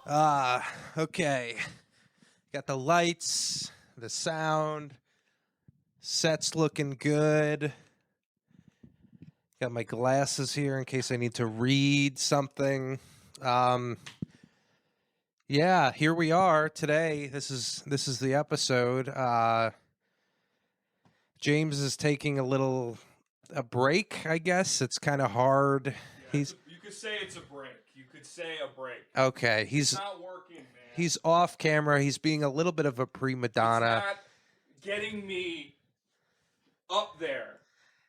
Okay. Got the lights, the sound, set's looking good. Got my glasses here in case I need to read something. Yeah, here we are today. This is the episode. James is taking a break, I guess. It's kind of hard. Yeah, you could say it's a break. You could say a break. Okay, It's not working, man. He's off camera. He's being a little bit of a prima donna. It's not getting me up there.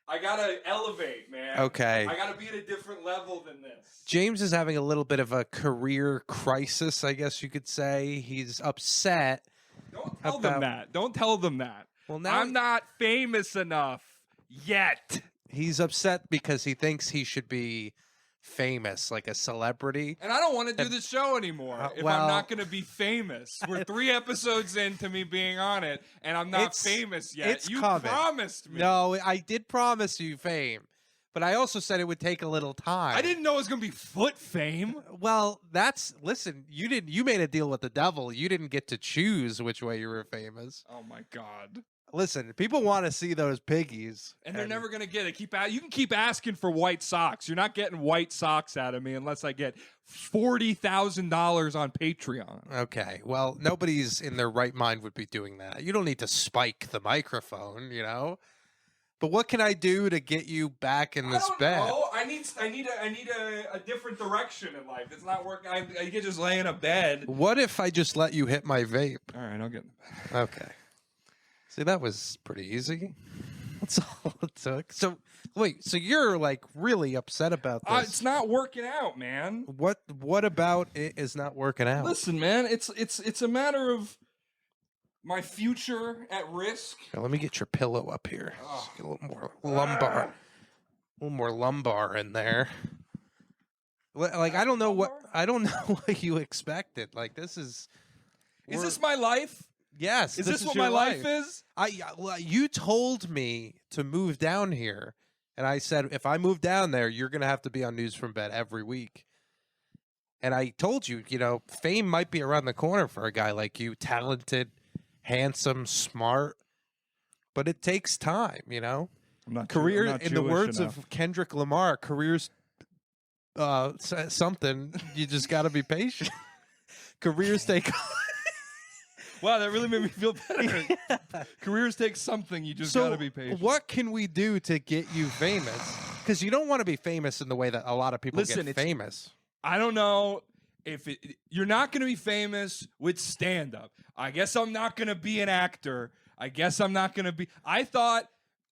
I gotta elevate, man. Okay. I gotta be at a different level than this. James is having a little bit of a career crisis, I guess you could say. He's upset. Don't tell them that. Don't tell them that. Well, now I'm not famous enough yet. He's upset because he thinks he should be famous, like a celebrity. And I don't want to do the show anymore if I'm not going to be famous. We're 3 episodes into me being on it, and I'm not famous yet. You promised me. No, I did promise you fame, but I also said it would take a little time. I didn't know it was going to be foot fame. Well, listen, you made a deal with the devil. You didn't get to choose which way you were famous. Oh my God. Listen, people want to see those piggies. And they're never going to get it. You can keep asking for white socks. You're not getting white socks out of me unless I get $40,000 on Patreon. Okay. Well, nobody's in their right mind would be doing that. You don't need to spike the microphone, you know? But what can I do to get you back in this bed? Oh, I need a different direction in life. It's not working. I can just lay in a bed. What if I just let you hit my vape? All right, I'll get in the bed. Okay. See, that was pretty easy. That's all it took. So, wait, so you're like really upset about this? It's not working out, man. What about it is not working out? Listen, man, it's a matter of my future at risk. Here, let me get your pillow up here. Get a little more lumbar. A little more lumbar in there. Like I don't know what you expected. Like this is this my life? Yes. Is this what my life is? You told me to move down here, and I said, if I move down there, you're going to have to be on News from Bed every week. And I told you, fame might be around the corner for a guy like you, talented, handsome, smart, but it takes time, I'm not in the words enough. of Kendrick Lamar, career's something. You just got to be patient. Careers take... Wow, that really made me feel better. Yeah. Careers take something. You just got to be patient. What can we do to get you famous? Because you don't want to be famous in the way that a lot of people get famous. I don't know if you're not going to be famous with stand-up. I guess I'm not going to be an actor. I guess I'm not going to be... I thought...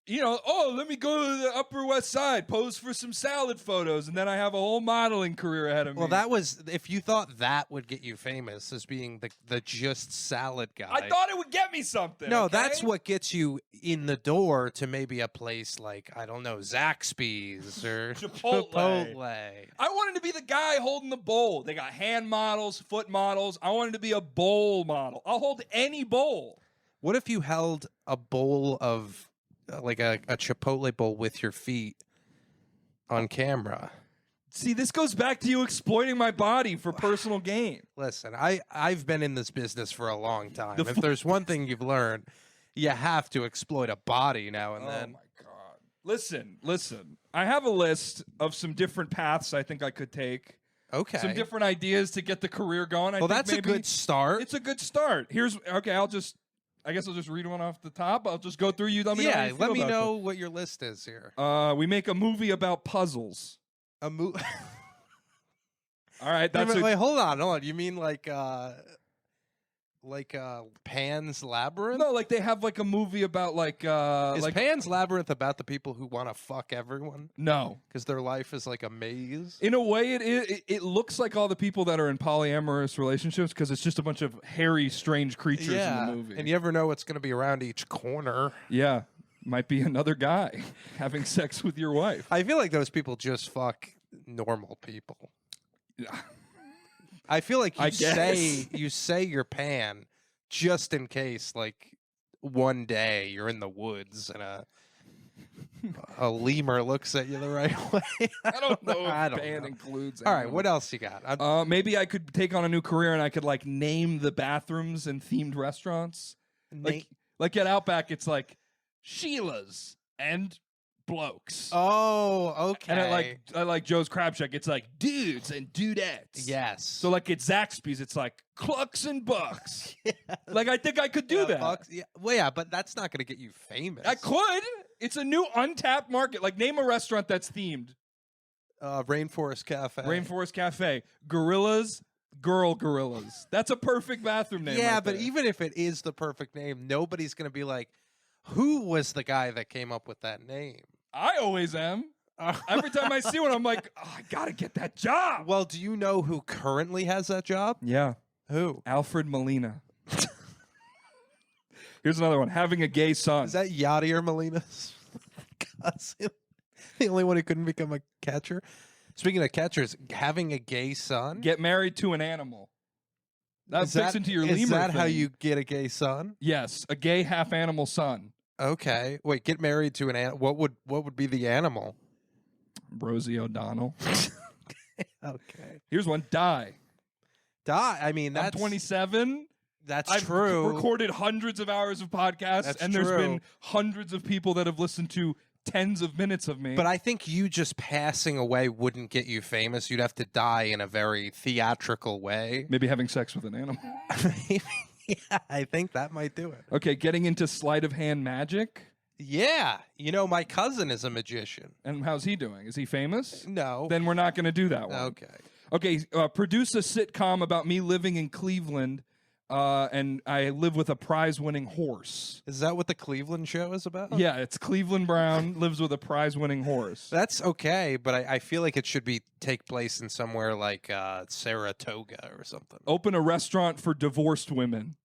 let me go to the Upper West Side, pose for some salad photos, and then I have a whole modeling career ahead of me. Well, that was, if you thought that would get you famous as being the just salad guy. I thought it would get me something. No, okay? That's what gets you in the door to maybe a place like, I don't know, Zaxby's or Chipotle. I wanted to be the guy holding the bowl. They got hand models, foot models. I wanted to be a bowl model. I'll hold any bowl. What if you held a bowl of... like a Chipotle bowl with your feet on camera? See, this goes back to you exploiting my body for personal gain. Listen, I've been in this business for a long time. If there's one thing you've learned, you have to exploit a body now and then. Oh my God. Listen. I have a list of some different paths I think I could take. Okay. Some different ideas to get the career going. That's a good start. It's a good start. I guess I'll just read one off the top. I'll just go through you. Let me know what your list is here. We make a movie about puzzles. A movie. All right. Wait, hold on. You mean like Pan's Labyrinth? No, like they have like a movie about is Pan's Labyrinth about the people who want to fuck everyone? No, because their life is like a maze. In a way, it looks like all the people that are in polyamorous relationships because it's just a bunch of hairy, strange creatures in the movie. And you never know what's going to be around each corner. Yeah, might be another guy having sex with your wife. I feel like those people just fuck normal people. Yeah. I feel like you say you're Pan just in case, like one day you're in the woods and a lemur looks at you the right way. I don't know if I don't band know. includes. All right, animals. what else you got? Maybe I could take on a new career and I could like name the bathrooms in themed restaurants. Like at Outback, it's like Sheila's and blokes. Oh, okay. And I like Joe's Crab Shack, it's like dudes and dudettes. Yes. So like at Zaxby's, it's like clucks and bucks. Like I think I could do that. Bucks, yeah. Well, yeah, but that's not going to get you famous. I could. It's a new untapped market. Like name a restaurant that's themed. Rainforest Cafe. Rainforest Cafe. Gorillas. Gorillas. That's a perfect bathroom name. Yeah, right but there. even if it is the perfect name, nobody's going to be like, who was the guy that came up with that name? I always am. Every time I see one, I'm like, oh, I gotta get that job. Well, do you know who currently has that job? Yeah. Who? Alfred Molina. Here's another one. Having a gay son. Is that Yadier Molina's cousin? The only one who couldn't become a catcher? Speaking of catchers, having a gay son? Get married to an animal. That fits into your lemur Is that thing. how you get a gay son? Yes, a gay half animal son. Okay. Wait, get married to an animal. What would be the animal? Rosie O'Donnell. Okay. Here's one. Die. I mean, I'm that's 27. That's I've true. recorded hundreds of hours of podcasts, That's and there's true. been hundreds of people that have listened to tens of minutes of me. But I think you just passing away wouldn't get you famous. You'd have to die in a very theatrical way. Maybe having sex with an animal. Yeah, I think that might do it. Okay, getting into sleight of hand magic. Yeah. You know, my cousin is a magician. And how's he doing? Is he famous? No. Then we're not going to do that one. Okay. Okay, produce a sitcom about me living in Cleveland, and I live with a prize-winning horse. Is that what the Cleveland show is about? Yeah, it's Cleveland Brown lives with a prize-winning horse. That's okay, but I feel like it should take place in somewhere like Saratoga or something. Open a restaurant for divorced women.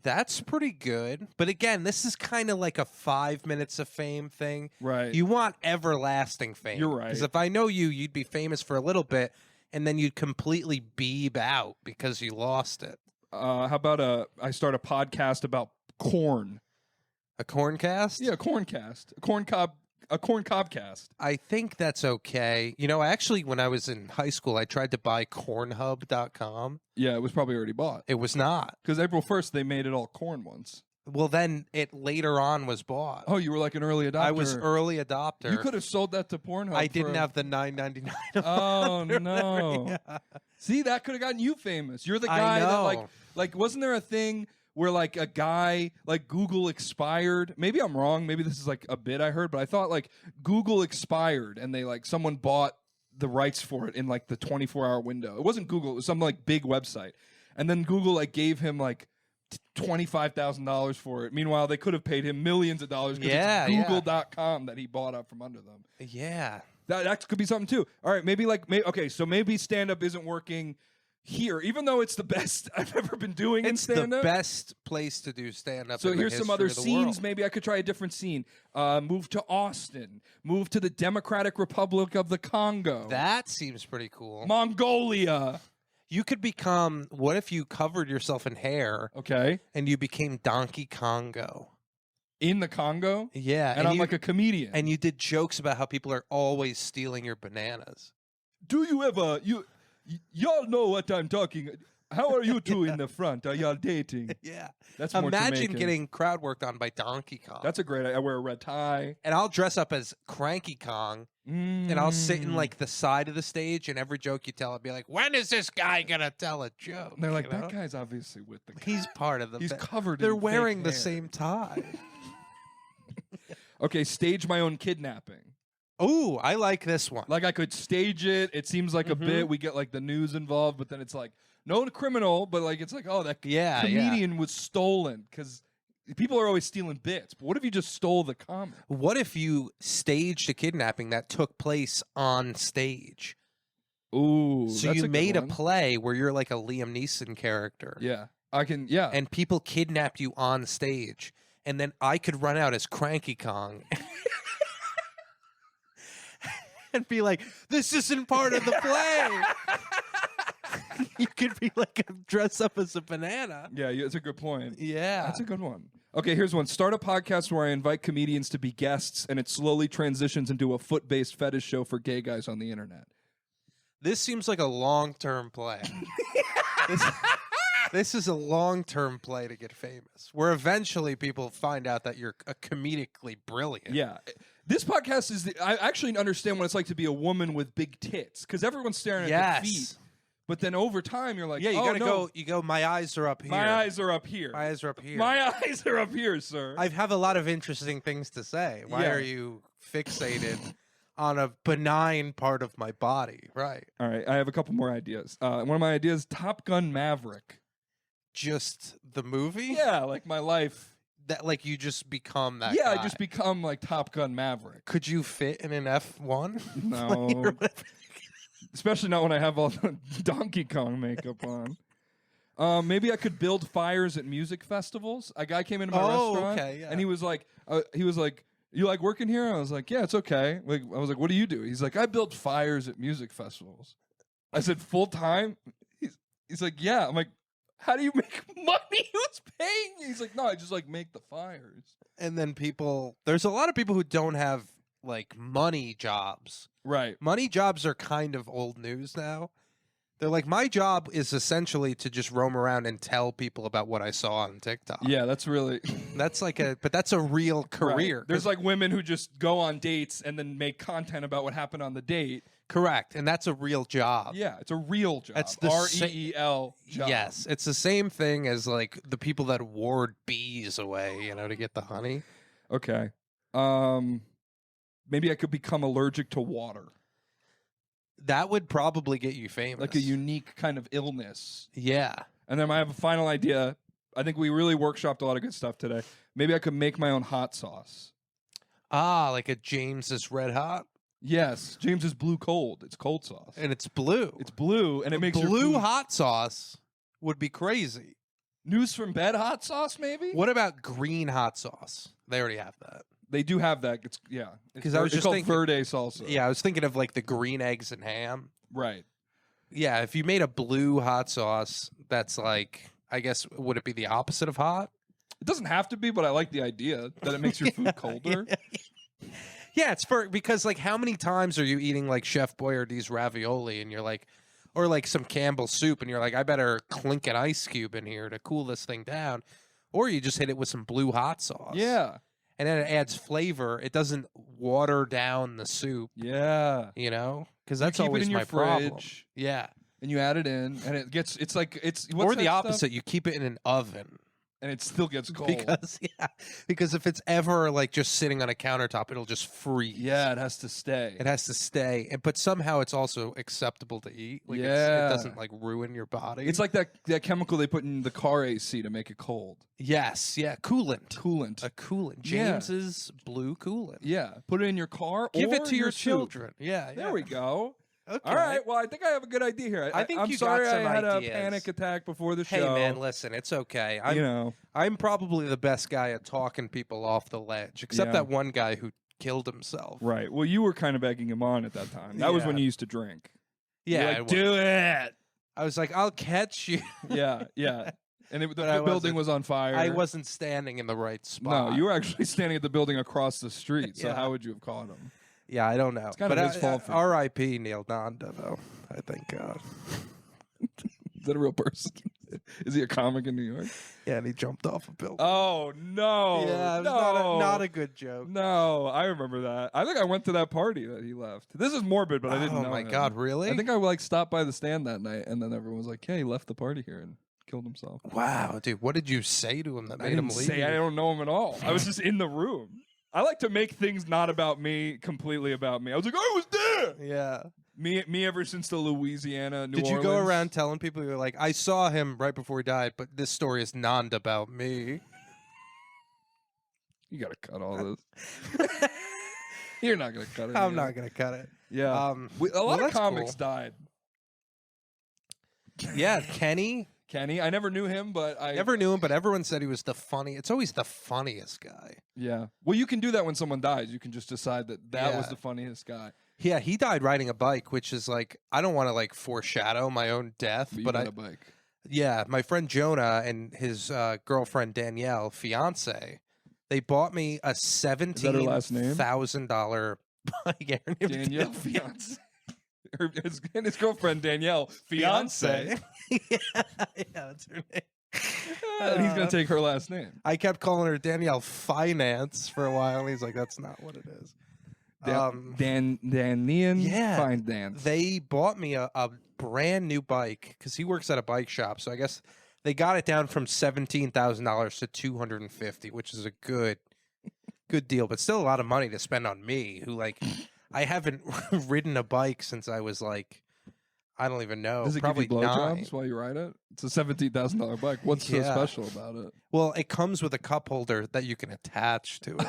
That's pretty good. But again, this is kind of like a 5 minutes of fame thing. Right. You want everlasting fame. You're right. Because if I know you, you'd be famous for a little bit, and then you'd completely beeb out because you lost it. How about I start a podcast about corn? A corncast? Yeah, a corncast. A corn cobcast. I think that's okay. You know, actually, when I was in high school, I tried to buy cornhub.com. Yeah, it was probably already bought. It was not. Because April 1st, they made it all corn once. Well, then it later on was bought. Oh, you were like an early adopter. I was early adopter. You could have sold that to Pornhub. I didn't have the $9.99. Oh no! no! Yeah. See, that could have gotten you famous. You're the I guy that know. like wasn't there a thing where like a guy like Google expired? Maybe I'm wrong. Maybe this is like a bit I heard, but I thought like Google expired and they like someone bought the rights for it in like the 24-hour window. It wasn't Google. It was some like big website, and then Google like gave him like $25,000 for it. Meanwhile, they could have paid him millions of dollars because it's Google.com that he bought up from under them. Yeah. That could be something too. All right, okay, so maybe stand-up isn't working here, even though it's the best I've ever been doing in stand-up. It's the best place to do stand-up. So in here's the some history other of the scenes. world. Maybe I could try a different scene. Move to Austin. Move to the Democratic Republic of the Congo. That seems pretty cool. Mongolia. You could become. What if you covered yourself in hair? Okay. And you became Donkey Kongo. In the Congo? Yeah. And I'm like a comedian. And you did jokes about how people are always stealing your bananas. Do you ever y'all know what I'm talking? How are you two in the front? Are y'all dating? Yeah. That's more Imagine Jamaican. getting crowd worked on by Donkey Kong. That's a great idea. I wear a red tie. And I'll dress up as Cranky Kong, and I'll sit in like the side of the stage, and every joke you tell, I'll be like, when is this guy going to tell a joke? And they're like, You know? that guy's obviously with the guy. He's part of the He's bit. covered They're in fake wearing the hair. same tie. Okay, stage my own kidnapping. Ooh, I like this one. Like I could stage it. It seems like a bit. We get like the news involved, but then it's like no criminal, but like it's like that Yeah, comedian was stolen because people are always stealing bits. But what if you just stole the comic? What if you staged a kidnapping that took place on stage? Ooh, So that's you a good made a one. play where you're like a Liam Neeson character. Yeah, I can. Yeah, And people kidnapped you on stage. And then I could run out as Cranky Kong. And be like, this isn't part of the play. You could be like, dress up as a banana. yeah, it's a good point. Yeah. That's a good one. Okay, here's one. Start a podcast where I invite comedians to be guests, and it slowly transitions into a foot-based fetish show for gay guys on the internet. This seems like a long-term play. This is a long-term play to get famous, where eventually people find out that you're comedically brilliant. Yeah. This podcast is I actually understand what it's like to be a woman with big tits, because everyone's staring at your feet. But then over time, you're like, yeah, you gotta go. You go. My eyes are up here. My eyes are up here. My eyes are up here. My eyes are up here, sir. I have a lot of interesting things to say. Why are you fixated on a benign part of my body? Right. All right. I have a couple more ideas. One of my ideas: Top Gun Maverick. Just the movie? Yeah, like my life. That like you just become that. Yeah, guy. I just become like Top Gun Maverick. Could you fit in an F1? No. Especially not when I have all the Donkey Kong makeup on. Maybe I could build fires at music festivals. A guy came into my restaurant, and he was like, "You like working here?" I was like, "Yeah, it's okay." Like, I was like, "What do you do?" He's like, "I build fires at music festivals." I said, "Full time?" He's like, "Yeah." I'm like, "How do you make money? Who's paying you?" He's like, "No, I just like make the fires." And then there's a lot of people who don't have like money jobs. Right. Money jobs are kind of old news now. They're like, my job is essentially to just roam around and tell people about what I saw on TikTok. Yeah, that's really... but that's a real career. Right. There's like women who just go on dates and then make content about what happened on the date. Correct. And that's a real job. Yeah, it's a real job. That's the REEL job. Yes. It's the same thing as like the people that ward bees away, to get the honey. Okay. Maybe I could become allergic to water. That would probably get you famous. Like a unique kind of illness. Yeah. And then I have a final idea. I think we really workshopped a lot of good stuff today. Maybe I could make my own hot sauce. Ah, like a James's Red Hot? Yes. James's Blue Cold. It's cold sauce. And it's blue. It's blue, and it makes blue your food... hot sauce would be crazy. News from bed hot sauce, maybe? What about green hot sauce? They already have that. They do have that. Because I was just called thinking verde salsa. Yeah, I was thinking of like the green eggs and ham. Right. Yeah, if you made a blue hot sauce, that's like, I guess, would it be the opposite of hot? It doesn't have to be, but I like the idea that it makes your food colder. Yeah, because like how many times are you eating like Chef Boyardee's ravioli and you're like, or like some Campbell's soup and you're like, I better clink an ice cube in here to cool this thing down, or you just hit it with some blue hot sauce. Yeah. And then it adds flavor. It doesn't water down the soup. Yeah. Because that's keep always it in your my problem. fridge. Yeah. And you add it in, and it's or the opposite. You keep it in an oven. And it still gets cold. Because if it's ever like just sitting on a countertop, it'll just freeze. Yeah, it has to stay. It has to stay. But somehow it's also acceptable to eat. Like it doesn't like ruin your body. It's like that chemical they put in the car AC to make it cold. Yes, yeah, coolant. Coolant. A coolant. James's blue coolant. Yeah, put it in your car. Give or it to your soup. children. Yeah, there we go. Okay. All right. Well, I think I have a good idea here. I'm you sorry got some I had ideas. a panic attack before the show. Hey, man, listen, it's okay. I'm probably the best guy at talking people off the ledge, except that one guy who killed himself. Right. Well, you were kind of egging him on at that time. That was when you used to drink. Yeah. Like, do it. I was like, I'll catch you. Yeah. And the building was on fire. I wasn't standing in the right spot. No, you were actually standing at the building across the street. So how would you have caught him? Yeah, I don't know. It's kind of his fault. R.I.P. Neil Nanda, though. I think. Is that a real person? Is he a comic in New York? Yeah, and he jumped off a building. Oh, no. Yeah, it was not a good joke. No, I remember that. I think I went to that party that he left. This is morbid, but I didn't know. Oh, my God, really? I think I stopped by the stand that night, and then everyone was like, hey, he left the party here and killed himself. Wow, dude. What did you say to him that made him leave? I don't know him at all. I was just in the room. I like to make things not about me, completely about me. I was like, I was there. Yeah. Me ever since the Louisiana, New Orleans. Did you go around telling people, you're like, I saw him right before he died, but this story is not about me? You got to cut all this. You're not going to cut it. I'm not going to cut it. Yeah. A lot of comics died. Yeah, Kenny. I never knew him, but never knew him, but everyone said he was the funny. It's always the funniest guy. Yeah. Well, you can do that when someone dies. You can just decide that was the funniest guy. Yeah, he died riding a bike, which is like, I don't want to like foreshadow my own death, but I a bike. Yeah, my friend Jonah and his girlfriend Danielle, fiance, they bought me a that her last name? $17,000 bike. Yeah, her name's Danielle fiance. And his girlfriend Danielle fiance. Yeah, that's her name. And he's gonna take her last name. I kept calling her Danielle Finance for a while. And he's like, "That's not what it is." Danian yeah, Finance. They bought me a brand new bike because he works at a bike shop. So I guess they got it down from $17,000 to $250, which is a good deal, but still a lot of money to spend on me, who like I haven't ridden a bike since I was like, I don't even know. Does it probably give you 9. blowjobs while you ride it? It's a $17,000 bike. What's so special about it? Well, it comes with a cup holder that you can attach to it.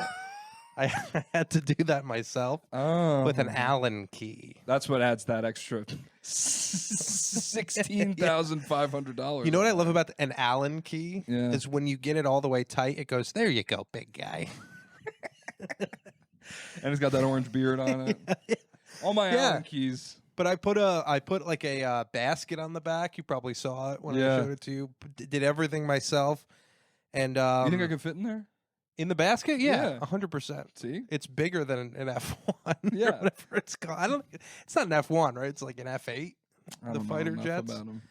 I had to do that myself with an Allen key. That's what adds that extra $16,500. You know what I love about an Allen key Yeah. is when you get it all the way tight, it goes, "There you go, big guy." And it's got that orange beard on it. All my Allen keys. But I put like a basket on the back. You probably saw it when I showed it to you. Did everything myself. And you think I could fit in there? In the basket? Yeah, 100%. See, it's bigger than an F1. Yeah, or whatever it's called. It's not an F1, right? It's like an F8. The fighter jets. About them.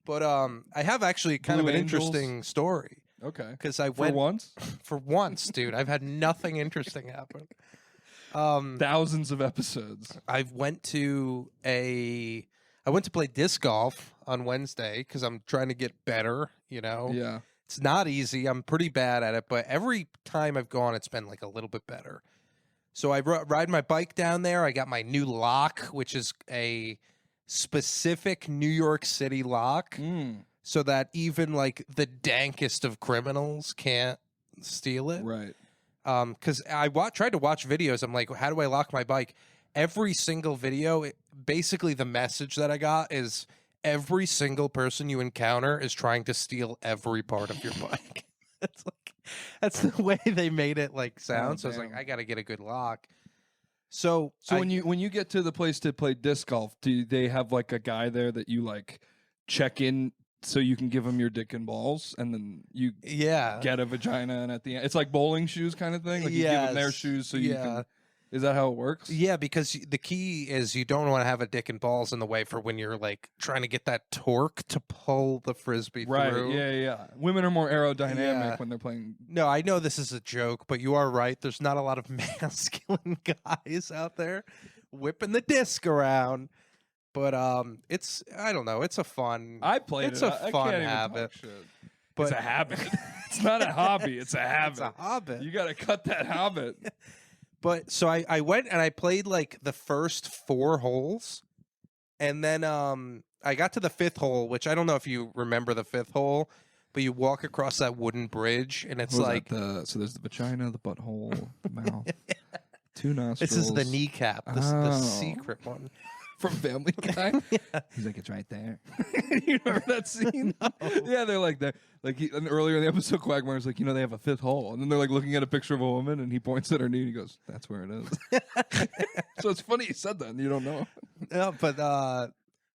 But I have actually kind of an interesting story. Okay. Because I went for once, dude. I've had nothing interesting happen. Thousands of episodes. I went to play disc golf on Wednesday because I'm trying to get better. You know. Yeah. It's not easy. I'm pretty bad at it, but every time I've gone, it's been like a little bit better. So I ride my bike down there. I got my new lock, which is a specific New York City lock, so that even like the dankest of criminals can't steal it. Right. Because I tried to watch videos. I'm like, how do I lock my bike? Every single video, basically the message that I got is, every single person you encounter is trying to steal every part of your bike. That's the way they made it like sound. So I was like, I got to get a good lock. So when you get to the place to play disc golf, do they have like a guy there that you like check in so you can give them your dick and balls, and then you get a vagina, and at the end it's like bowling shoes kind of thing. Like you give them their shoes so you can. Is that how it works? Yeah, because the key is you don't want to have a dick and balls in the way for when you're like trying to get that torque to pull the frisbee through. Right, yeah. Women are more aerodynamic when they're playing. No, I know this is a joke, but you are right. There's not a lot of masculine guys out there whipping the disc around. But it's, I don't know, it's a fun. I played it's it. a fun habit. But it's a habit. It's not a hobby. It's a habit. It's a habit. You got to cut that habit. But so I went and I played like the first 4 holes, and then I got to the 5th hole, which I don't know if you remember the 5th hole, but you walk across that wooden bridge, and it's like so there's the vagina, the butthole, the mouth, 2 nostrils. This is the kneecap. This is the secret one. From Family Guy. He's like, it's right there. You remember that scene? No. Yeah, they're like that. Like earlier in the episode, Quagmire's like, they have a 5th hole, and then they're like looking at a picture of a woman, and he points at her knee, and he goes, "That's where it is." So it's funny you said that, and you don't know. Yeah, but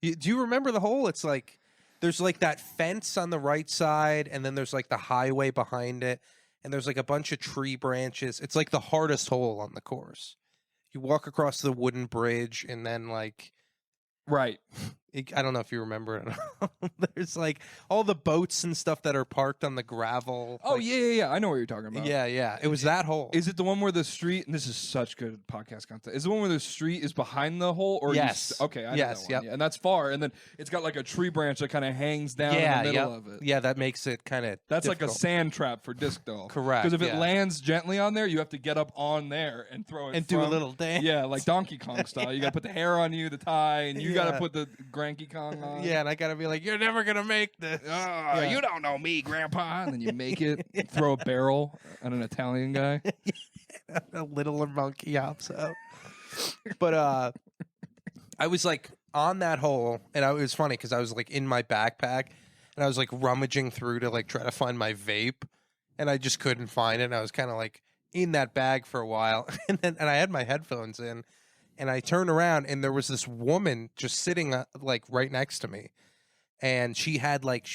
do you remember the hole? It's like there's like that fence on the right side, and then there's like the highway behind it, and there's like a bunch of tree branches. It's like the hardest hole on the course. You walk across the wooden bridge, and then like. Right. I don't know if you remember it. There's like all the boats and stuff that are parked on the gravel. Oh, like, yeah. I know what you're talking about. Yeah. It was that hole. Is it the one where the street, and this is such good podcast content, is it the one where the street is behind the hole? Or yes. Okay, I know that one. Yeah, and that's far, and then it's got like a tree branch that kind of hangs down in the middle of it. Yeah, that makes it kind of That's difficult. like a sand trap for disc golf. Correct. Because if it lands gently on there, you have to get up on there and throw it and do a little dance. Yeah, like Donkey Kong style. You got to put the hair on you, the tie, and you got to put the Granky Kong on. Yeah, and I gotta be like, you're never gonna make this. You don't know me, Grandpa. And then you make it, throw a barrel at an Italian guy. A little monkey hops out. But I was like on that hole, and it was funny because I was like in my backpack, and I was like rummaging through to like try to find my vape, and I just couldn't find it. And I was kind of like in that bag for a while, and I had my headphones in. And I turned around, and there was this woman just sitting like right next to me. and she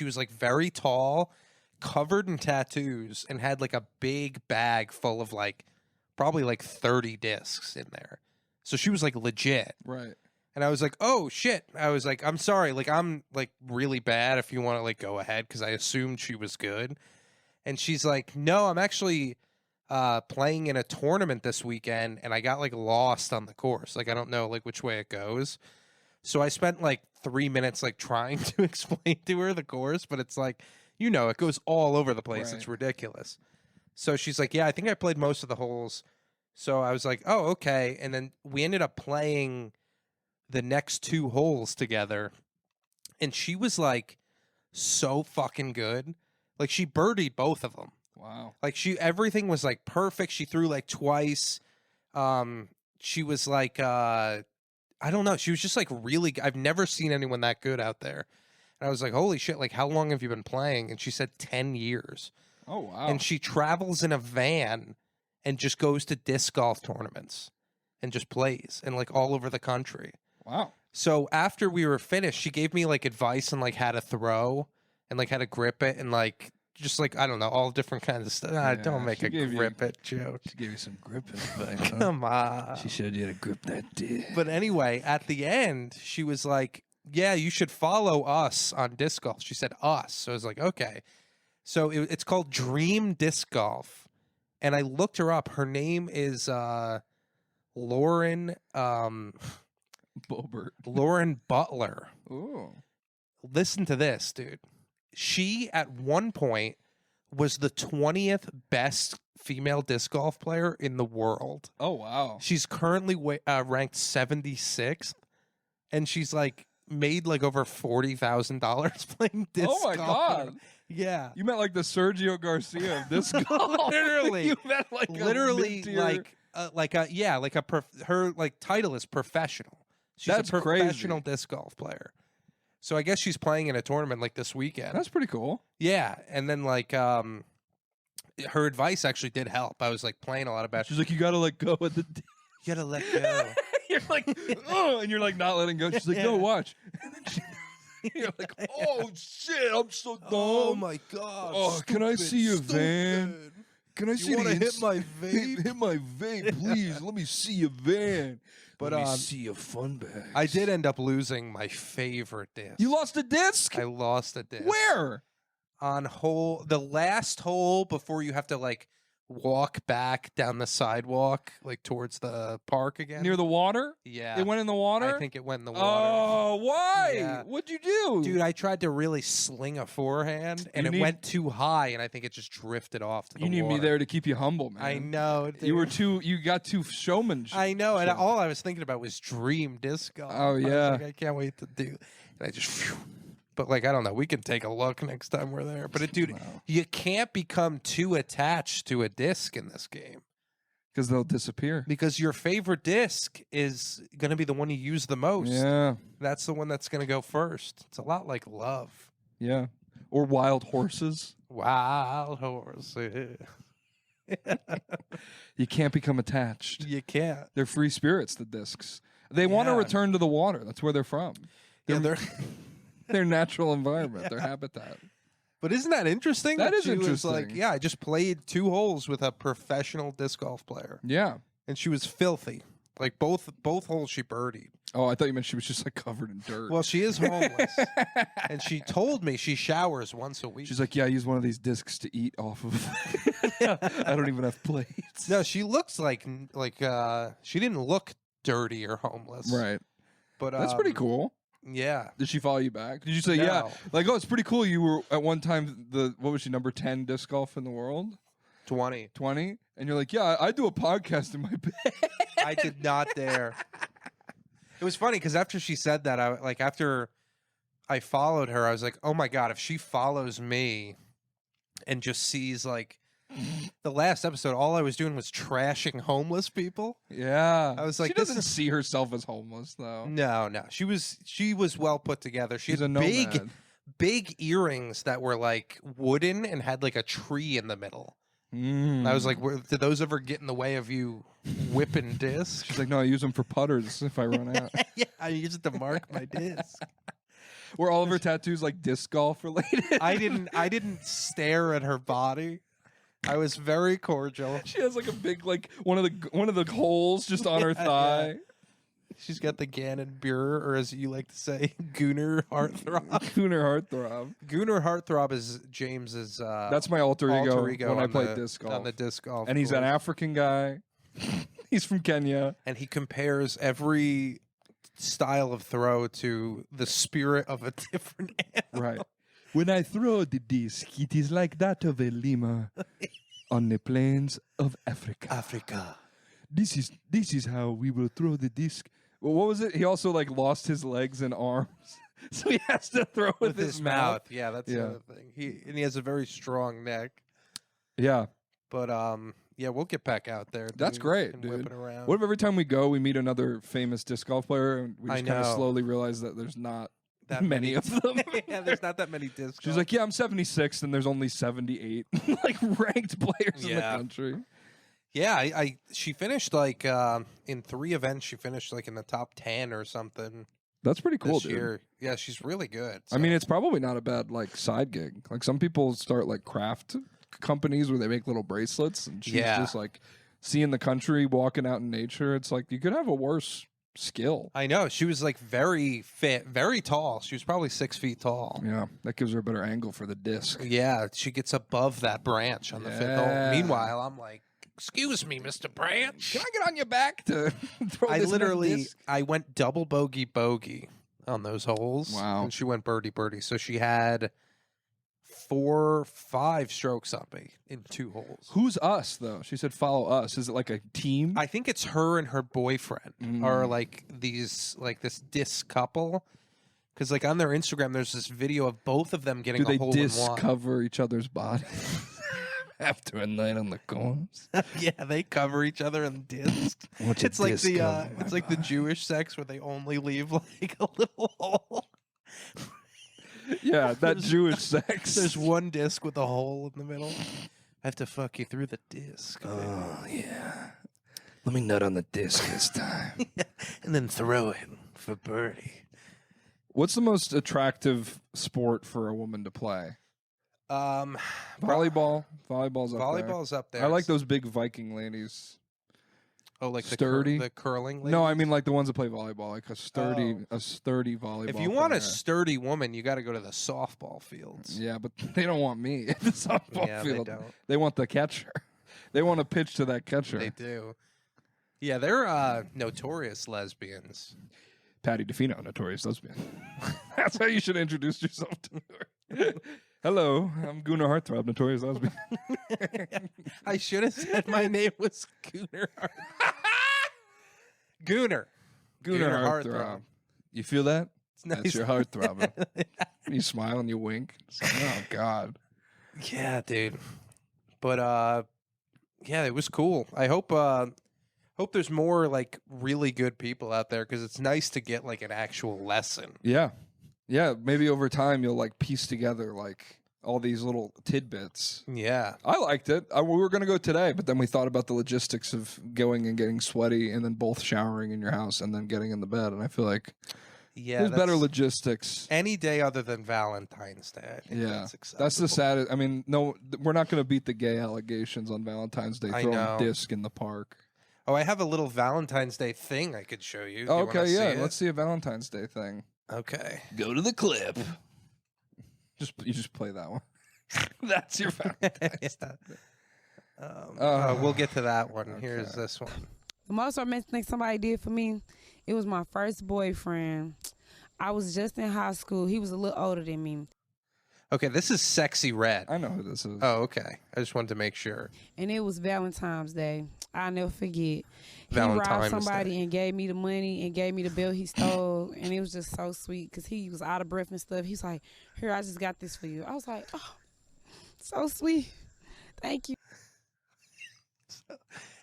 was like very tall, covered in tattoos, and had like a big bag full of like probably like 30 discs in there. So she was like legit. Right. And I was like, oh shit. I was like, I'm sorry, like I'm like really bad if you want to like go ahead, because I assumed she was good. And she's like, no, I'm actually playing in a tournament this weekend, and I got like lost on the course. Like I don't know like which way it goes. So I spent like 3 minutes like trying to explain to her the course, but it's like, you know, it goes all over the place. Right. It's ridiculous. So she's like, yeah, I think I played most of the holes. So I was like, oh, okay. And then we ended up playing the next 2 holes together, and she was like so fucking good. Like she birdied both of them. Wow. Like everything was like perfect. She threw like twice. She was like, I don't know. She was just like really, I've never seen anyone that good out there. And I was like, holy shit, like how long have you been playing? And she said 10 years. Oh, wow. And she travels in a van and just goes to disc golf tournaments and just plays and like all over the country. Wow. So after we were finished, she gave me like advice on like how to throw and like how to grip it and like just like, I don't know, all different kinds of stuff. Yeah, Don't make she a gave grip it joke. She gave you some gripping advice. Huh? Come on. She showed you how to grip that dick. But anyway, at the end, she was like, yeah, you should follow us on disc golf. She said us. So I was like, okay. So it's called Dream Disc Golf. And I looked her up. Her name is Lauren Bobert. Lauren Butler. Ooh. Listen to this, dude. She, at one point, was the 20th best female disc golf player in the world. Oh, wow. She's currently ranked 76th, and she's like made like over $40,000 playing disc golf. Oh, my God. Yeah. You meant like the Sergio Garcia of disc golf. Literally. You meant like Literally, a her like title is professional. She's That's a professional crazy. disc golf player. So I guess she's playing in a tournament like this weekend. That's pretty cool. Yeah, and then like her advice actually did help. I was like playing a lot of She's like, you gotta let go of the. You gotta let go. You're like, oh, and you're like not letting go. She's like, no, watch. You're like, oh shit, I'm so dumb. Oh my god. Oh, can I see your van? Can I see You want to the hit my vape? Hit my vape, please. Let me see your van. But Let me see your fun bag. I did end up losing my favorite disc. You lost a disc? I lost a disc. Where? On the last hole before you have to like walk back down the sidewalk like towards the park again. Near the water? Yeah. It went in the water? I think it went in the water. Oh, why? Yeah. What'd you do? Dude, I tried to really sling a forehand and it went too high and I think it just drifted off to the You need water. me there to keep you humble, man. I know. Dude. You got too showmanship. I know, and all I was thinking about was Dream Disc Golf. Oh, I was yeah. like, I can't wait to do. And I just, but like, I don't know. We can take a look next time we're there. But dude, Wow. you can't become too attached to a disc in this game Because they'll disappear. because your favorite disc is going to be the one you use the most. Yeah. That's the one that's going to go first. It's a lot like love. Yeah. Or wild horses. Wild horse. You can't become attached. You can't. They're free spirits, the discs. They want to Yeah. return to the water. That's where they're from. Yeah, they're. Their natural environment, their habitat. But isn't that interesting? That is she was like, interesting. yeah, I just played 2 holes with a professional disc golf player, Yeah. and she was filthy. Like both holes she birdied. Oh, I thought you meant she was just like covered in dirt. Well, she is homeless, and she told me she showers once a week. She's like, yeah, I use one of these discs to eat off of. I don't even have plates. no, she looks like she didn't look dirty or homeless, Right. But That's pretty cool. Yeah. Did she follow you back? Did you say, No. yeah? Like, oh, it's pretty cool. You were at one time what was she, number 10 disc golf in the world? 20. 20? And you're like, yeah, I do a podcast in my bed. I did not dare. It was funny because after she said that, after I followed her, I was like, oh my God, if she follows me and just sees like the last episode, all I was doing was trashing homeless people. Yeah. I was like, she this doesn't see herself as homeless, though. No. She was well put together. She She's had a nomad. big earrings that were like wooden and had like a tree in the middle. And I was like, did those ever get in the way of you whipping discs? She's like, no, I use them for putters if I run out. Yeah, I use it to mark my disc. Were all of her tattoos like disc golf related? I didn't stare at her body. I was very cordial. She has like a big one of the holes just on her thigh. Yeah. She's got the Gannon Buer, or as you like to say, Gooner Heartthrob. Gooner Heartthrob. Gooner Heartthrob is James's. That's my alter ego when I played disc golf. On the disc golf, and he's an African guy. He's from Kenya, and he compares every style of throw to the spirit of a different animal. Right. When I throw the disc, it is like that of a lemur on the plains of Africa. This is how we will throw the disc. Well, what was it? He also lost his legs and arms, so he has to throw with his mouth. Yeah, that's the other thing. He has a very strong neck. Yeah, but yeah, we'll get back out there. That's great, and dude. whip it around. What if every time we go, we meet another famous disc golf player, and we just kind of know. slowly realize that there's not that many of them? Yeah, there's not that many disc. She's like, yeah, I'm 76th, and there's only 78 ranked players in the country. Yeah, she finished in 3 events. She finished in the top 10 or something. That's pretty cool, this dude. year. Yeah, she's really good. I mean, it's probably not a bad side gig. Some people start craft companies where they make little bracelets, and she's just seeing the country, walking out in nature. It's you could have a worse skill. I know. She was very fit, very tall. She was probably 6 feet tall. Yeah, that gives her a better angle for the disc. Yeah, she gets above that branch on the fifth hole. Meanwhile, I'm like, excuse me, Mr. Branch. Can I get on your back to throw this disc? I went double bogey on those holes. Wow. And she went birdie. So she had 4-5 strokes on me in 2 holes. Who's us, though? She said follow us. Is it a team? I think it's her and her boyfriend are this disc couple. Because on their Instagram, there's this video of both of them getting a hole in one. Do they disc cover each other's bodies? After a night on the combs? Yeah, they cover each other in discs. It's like the Jewish sex where they only leave a little hole. Yeah, that Jewish sex. There's one disc with a hole in the middle. I have to fuck you through the disc. Oh, yeah. Let me nut on the disc this time. And then throw it for birdie. What's the most attractive sport for a woman to play? Volleyball. Volleyball's up there. I like those big Viking ladies. Oh, sturdy, the curling ladies? No, I mean the ones that play volleyball, a sturdy volleyball. If you want a sturdy woman, you got to go to the softball fields. Yeah, but they don't want me at the softball field. They don't. They want the catcher. They want to pitch to that catcher. They do. Yeah, they're notorious lesbians. Paddy DeFino, notorious lesbian. That's how you should introduce yourself to her. Hello, I'm Gooner Heartthrob, notorious lesbian. I should have said my name was Gooner. Gooner Heartthrob. You feel that? It's nice. That's your heart throbbing. You smile and you wink. Oh God. Yeah, dude. But yeah, it was cool. I hope there's more really good people out there because it's nice to get an actual lesson. Yeah. Yeah, maybe over time you'll piece together all these little tidbits. Yeah. I liked it. We were going to go today, but then we thought about the logistics of going and getting sweaty and then both showering in your house and then getting in the bed. And I feel there's better logistics. Any day other than Valentine's Day. I think that's acceptable. That's the saddest. I mean, no, we're not going to beat the gay allegations on Valentine's Day throwing disc in the park. Oh, I have a little Valentine's Day thing I could show you. Okay, yeah. Let's see a Valentine's Day thing. Okay. Go to the clip. You just play that one. That's your Valentine's Day. We'll get to that one. Okay. Here's this one. The most romantic thing somebody did for me, it was my first boyfriend. I was just in high school. He was a little older than me. Okay, this is Sexxy Red. I know who this is. Oh, okay. I just wanted to make sure. And it was Valentine's Day. I'll never forget. He Valentine's robbed somebody Day. And gave me the money and gave me the bill he stole. And it was just so sweet because he was out of breath and stuff. He's like, here, I just got this for you. I was like, oh, so sweet. Thank you.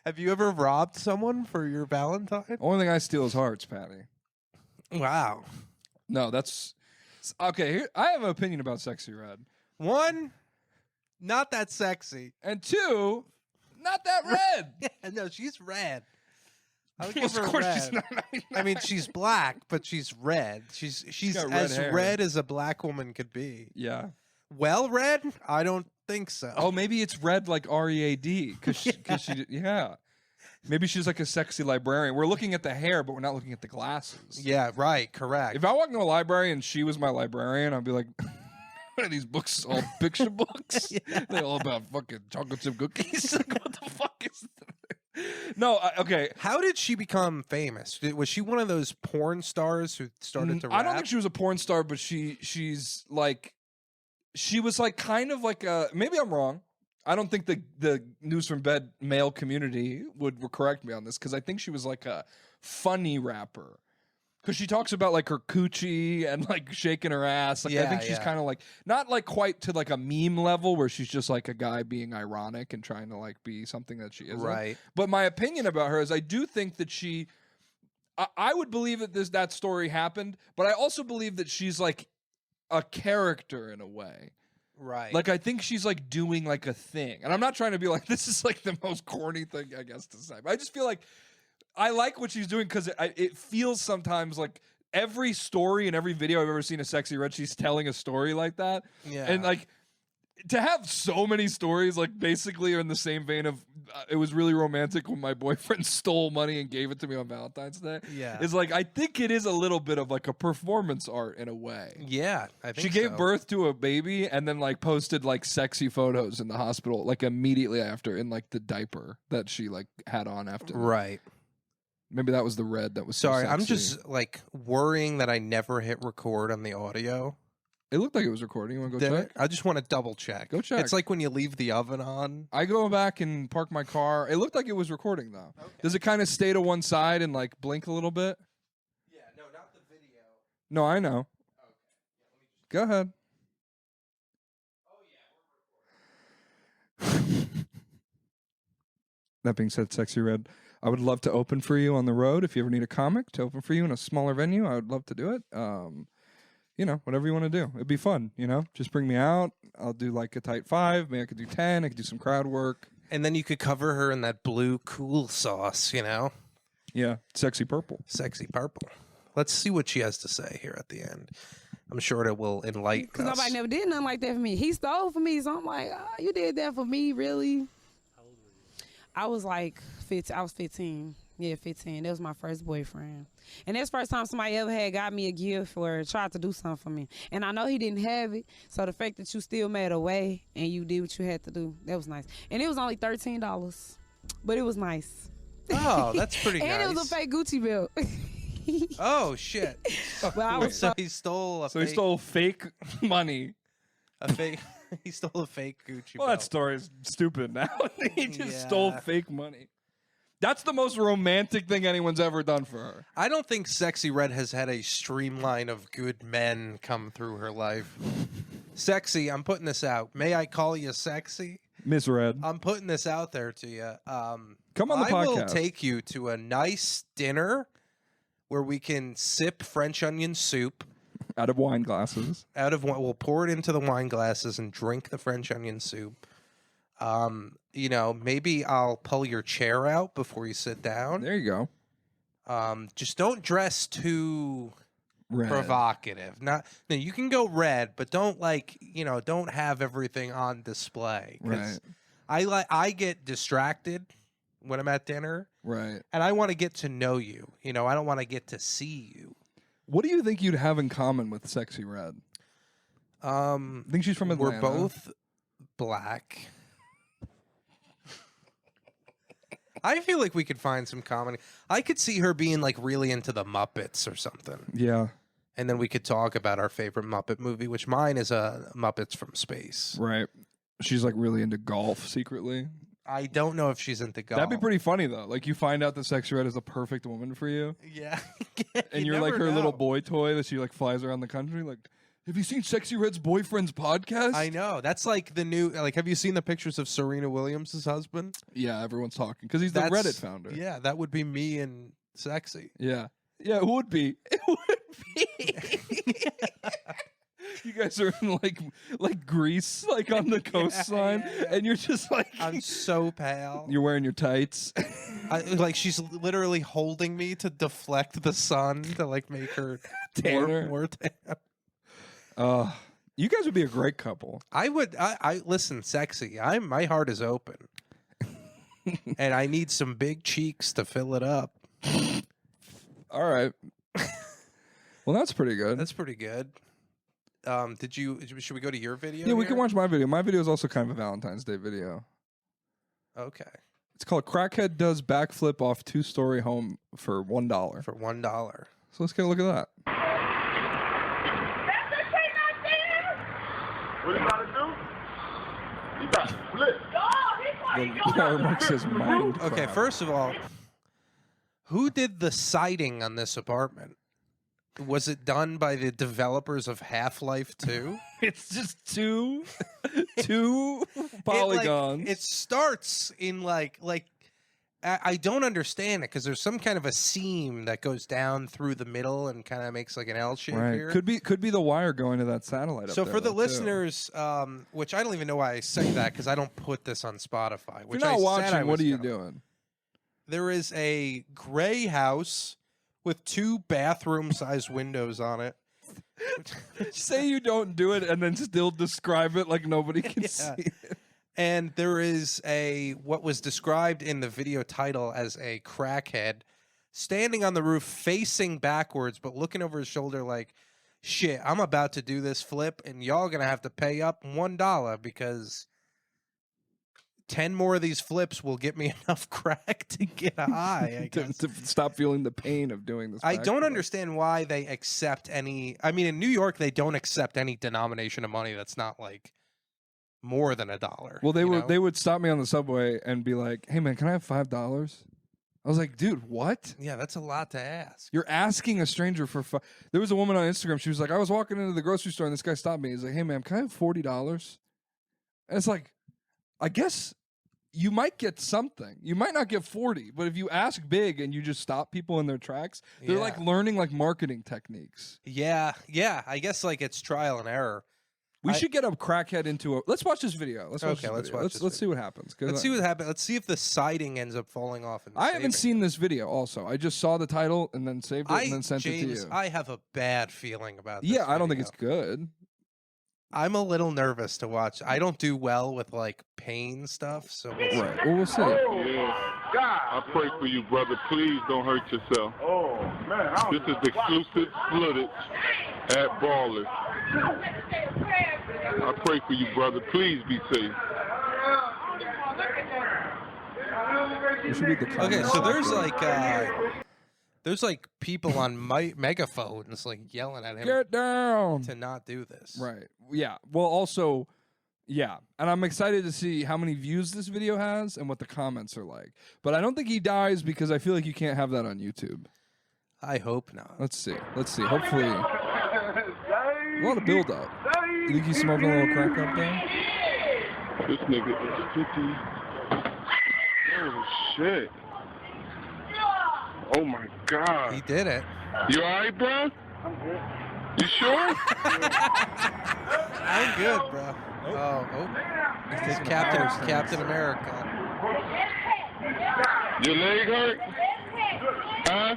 Have you ever robbed someone for your Valentine? Only thing I steal is hearts, Patty. Wow. No, that's... Okay, here, I have an opinion about Sexxy Red. 1, not that sexy. And 2, not that red. Yeah, no, she's red. I'll Well, give her of course red. she's not. I mean, she's black, but she's red. She's got red as hair. red as a black woman could be. Yeah. Well, red? I don't think so. Oh, maybe it's red like READ because she, yeah. Maybe she's like a sexy librarian. We're looking at the hair, but we're not looking at the glasses. Yeah, right, correct. If I walked into a library and she was my librarian, I'd be like, what are these books? All picture books? They're all about fucking chocolate chip cookies. Like, what the fuck is that? No, okay. How did she become famous? Was she one of those porn stars who started to rap? I don't think she was a porn star, but she's like, she was like kind of like a, maybe I'm wrong. I don't think the News from Bed male community would correct me on this because I think she was like a funny rapper. Because she talks about like her coochie and like shaking her ass. Like I think she's kind of like not like quite to like a meme level where she's just like a guy being ironic and trying to like be something that she isn't. Right. But my opinion about her is I do think that I would believe that that story happened, but I also believe that she's like a character in a way. Right. Like I think she's like doing like a thing. And I'm not trying to be like this is like the most corny thing I guess to say. But I just feel like I like what she's doing because it feels sometimes like every story and every video I've ever seen of Sexy Red, she's telling a story like that. Yeah. And like to have so many stories like basically are in the same vein of it was really romantic when my boyfriend stole money and gave it to me on Valentine's Day. Yeah. It's like I think it is a little bit of like a performance art in a way. Yeah, I think She gave so. birth to a baby and then like posted like sexy photos in the hospital like immediately after in like the diaper that she like had on after. Right. Maybe that was the red that was so Sorry, I'm sexy. just like worrying that I never hit record on the audio. It looked like it was recording. You want to go Did check? it? I just want to double check. Go check. It's like when you leave the oven on. I go back and park my car. It looked like it was recording though. Okay. Does it kind of stay to one side and like blink a little bit? Yeah, no, not the video. No, I know. Okay. Yeah, Go ahead. oh yeah, we're recording. That being said, Sexy Red, I would love to open for you on the road. If you ever need a comic to open for you in a smaller venue, I would love to do it. You know, whatever you want to do. It'd be fun, you know? Just bring me out. I'll do like a tight 5. Maybe I could do 10. I could do some crowd work. And then you could cover her in that blue cool sauce, you know? Yeah, sexy purple. Sexy purple. Let's see what she has to say here at the end. I'm sure it will enlighten Because us. nobody never did nothing like that for me. He stole from me, so I'm like, oh, you did that for me, really? How old were you? I was like 15. I was 15. Yeah, 15. That was my first boyfriend. And that's the first time somebody ever had got me a gift or tried to do something for me. And I know he didn't have it. So the fact that you still made a way and you did what you had to do, that was nice. And it was only $13. But it was nice. Oh, that's pretty And nice. it was a fake Gucci belt. Oh, shit. But I was So he stole a So fake... he stole fake money. a fake... he stole a fake Gucci Well, belt. that story is stupid now. He just Yeah. stole fake money. That's the most romantic thing anyone's ever done for her. I don't think Sexy Red has had a streamline of good men come through her life. Sexy, I'm putting this out. May I call you Sexy? Miss Red. I'm putting this out there to you. Come on the I will podcast. take you to a nice dinner where we can sip French onion soup Out of wine glasses. out of one. We'll pour it into the wine glasses and drink the French onion soup. You know, maybe I'll pull your chair out before you sit down. There you go. Just don't dress too Red. provocative. Not no, you can go red, but don't don't have everything on display. 'Cause I get distracted when I'm at dinner, Right. and I want to get to know you. You know, I don't want to get to see you. What do you think you'd have in common with Sexy Red? I think she's from Atlanta. We're both black. I feel like we could find some comedy. I could see her being like really into the Muppets or something. Yeah. And then we could talk about our favorite Muppet movie, which mine is Muppets from Space. Right. She's like really into golf secretly. I don't know if she's into golf. That'd be pretty funny though. Like you find out that Sexy Red is a perfect woman for you, Yeah. and you're like her little boy toy that she like flies around the country. Like, have you seen Sexy Red's boyfriend's podcast? I know. That's like the new. Like, have you seen the pictures of Serena Williams' husband? Yeah, everyone's talking because he's the That's- Reddit founder. Yeah, that would be me and Sexy. Yeah. Yeah, it would be. It would be. You guys are in like Greece, like on the coastline, and you're just like I'm so pale. you're wearing your tights. Like she's literally holding me to deflect the sun to like make her Tanner. more tan. You guys would be a great couple. I would. I listen, sexy. My heart is open, and I need some big cheeks to fill it up. All right. Well, that's pretty good. That's pretty good. Should we go to your video? Yeah, we here? can watch my video. My video is also kind of a Valentine's Day video. Okay. It's called "Crackhead Does Backflip Off Two-Story Home for $1." For $1. So let's get a look at that. What you about to do? You got to flip. The watermark says mind. Okay, crap. first of all, who did the siding on this apartment? Was it done by the developers of Half-Life 2? It's just two polygons. It starts in like I don't understand it because there's some kind of a seam that goes down through the middle and kind of makes like an L shape right. here. Could be the wire going to that satellite. So up there, for the though, too. listeners, which I don't even know why I say that because I don't put this on Spotify. If Which you're not I said watching, I what was are you gonna. doing? There is a gray house with 2 bathroom-sized windows on it. Say you don't do it and then still describe it like nobody can see it. And there is what was described in the video title as a crackhead standing on the roof facing backwards but looking over his shoulder like, shit, I'm about to do this flip and y'all gonna have to pay up $1 because 10 more of these flips will get me enough crack to get high, I guess. to stop feeling the pain of doing this. I don't backflip. understand why they accept any. I mean, in New York, they don't accept any denomination of money that's not like more than $1. Well, you know? they would stop me on the subway and be like, "Hey, man, can I have $5?" I was like, "Dude, what? Yeah, that's a lot to ask. You're asking a stranger for?" There was a woman on Instagram. She was like, "I was walking into the grocery store and this guy stopped me. He's like, 'Hey, man, can I have $40?'" And it's like, I guess you might get something. You might not get 40, but if you ask big and you just stop people in their tracks, they're Yeah. like learning like marketing techniques. Yeah. I guess like it's trial and error. We should get a crackhead into a. Let's watch this video. Let's watch Okay, this let's video. watch this Let's see what happens. 'Cause Let's see what happens. Let's see if the siding ends up falling off. And I haven't saving. seen this video. Also, I just saw the title and then saved it and then sent James, it to you. I have a bad feeling about this. Yeah, I don't think video. it's good. I'm a little nervous to watch. I don't do well with like pain stuff, so we'll see. Right. Well, we'll see. Yeah. God. I pray for you, brother. Please don't hurt yourself. Oh, man. This is exclusive footage at Ballers. I pray for you, brother. Please be safe. We should read the Okay, comments. so there's like people on megaphones like yelling at him Get down. to not do this. Right. Yeah. Well, also, yeah. And I'm excited to see how many views this video has and what the comments are like. But I don't think he dies because I feel like you can't have that on YouTube. I hope not. Let's see. Hopefully, a lot of build up. You think he's smoking a little crack up there? This nigga is 50. Oh, shit. Oh, my God. He did it. You all right, bro? I'm good. You sure? I'm good, bro. Oh. He's Captain America. Your leg hurt? Huh?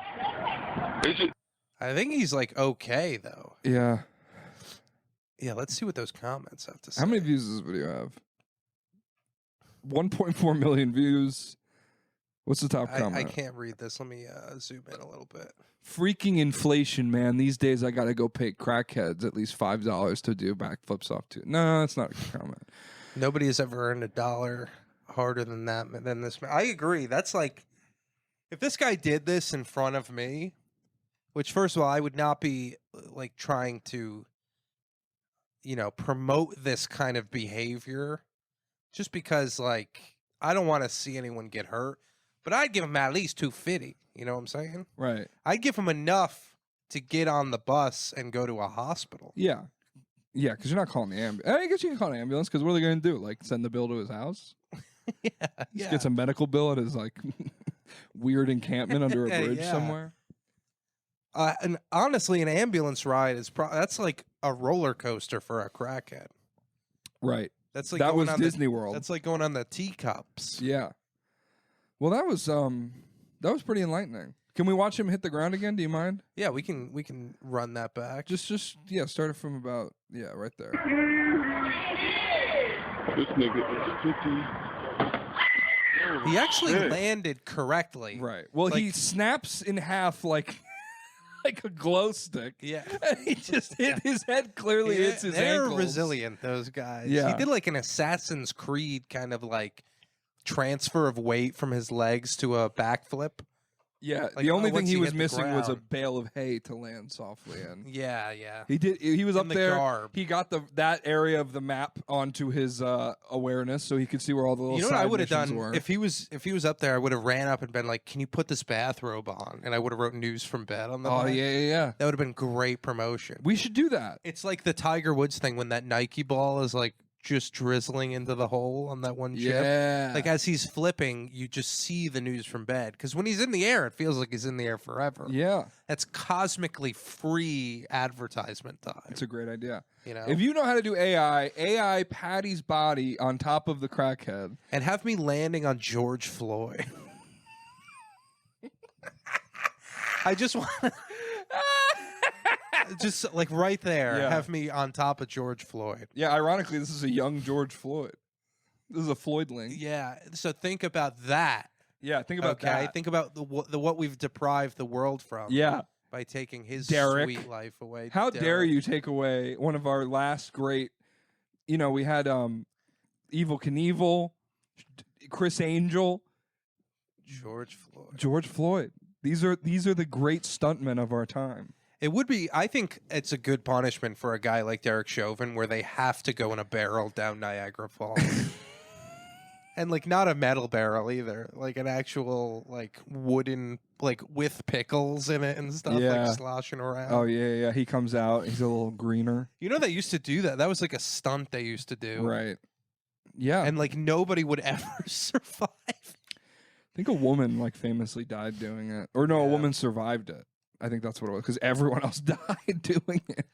Is it? I think he's like okay though. Yeah. Yeah, let's see what those comments have to say. How many views does this video have? 1.4 million views. What's the top comment? I can't read this. Let me zoom in a little bit. Freaking inflation, man. These days I gotta go pay crackheads at least $5 to do backflips off too. No, that's not a good comment. Nobody has ever earned $1 harder than this. I agree. That's like, if this guy did this in front of me, which first of all, I would not be like trying to, promote this kind of behavior just because like, I don't want to see anyone get hurt, but I'd give him at least $250. You know what I'm saying? Right. I'd give him enough to get on the bus and go to a hospital. Yeah. Yeah, because you're not calling the ambulance. I guess you can call an ambulance because what are they going to do? Like send the bill to his house? Yeah. Gets a medical bill at his like weird encampment under a bridge Yeah. somewhere. And honestly, an ambulance ride is that's like a roller coaster for a crackhead. Right. That's like That going was on Disney World. That's like going on the teacups. Yeah. Well, that was pretty enlightening. Can we watch him hit the ground again? Do you mind? Yeah, we can run that back. Just start it from about right there. This nigga is 50. He actually landed correctly. Right. Well, he Like- snaps in half like a glow stick. Yeah. And he just hit his head. Clearly, hits his They're ankles. resilient, those guys. He Yeah. did like an Assassin's Creed kind of like transfer of weight from his legs to a backflip. Yeah. Like, The only thing once he you was hit the missing was a ground. bale of hay to land softly in. Yeah, yeah. He did. He was In up the there. garb. He got that area of the map onto his awareness, so he could see where all the little. You know what I side would have missions done were. if he was up there? I would have ran up and been like, "Can you put this bathrobe on?" And I would have wrote news from bed on the. Oh back. yeah. That would have been great promotion. We should do that. It's like the Tiger Woods thing when that Nike ball is like just drizzling into the hole on that one chip. Yeah. Like as he's flipping, you just see the news from bed. Because when he's in the air, it feels like he's in the air forever. Yeah. That's cosmically free advertisement time. It's a great idea. You know, If you know how to do AI Paddy's body on top of the crackhead. and have me landing on George Floyd. I just want. Just like right there, Yeah. have me on top of George Floyd. Yeah, ironically, this is a young George Floyd. This is a Floydling. Yeah. So think about that. Yeah, think about Okay. that. Think about the what we've deprived the world from. Yeah. By taking his Derek. sweet life away. How Derek. dare you take away one of our last great, we had Evil Knievel, Chris Angel, George Floyd. George Floyd. These are the great stuntmen of our time. It would be. I think it's a good punishment for a guy like Derek Chauvin, where they have to go in a barrel down Niagara Falls, and like not a metal barrel either, like an actual like wooden, like with pickles in it and stuff, Yeah. like sloshing around. Oh yeah. He comes out. He's a little greener. You know they used to do that. That was like a stunt they used to do, Right. Yeah. and like nobody would ever survive. I think a woman like famously died doing it, or no, a Yeah. woman survived it. I think that's what it was because everyone else died doing it.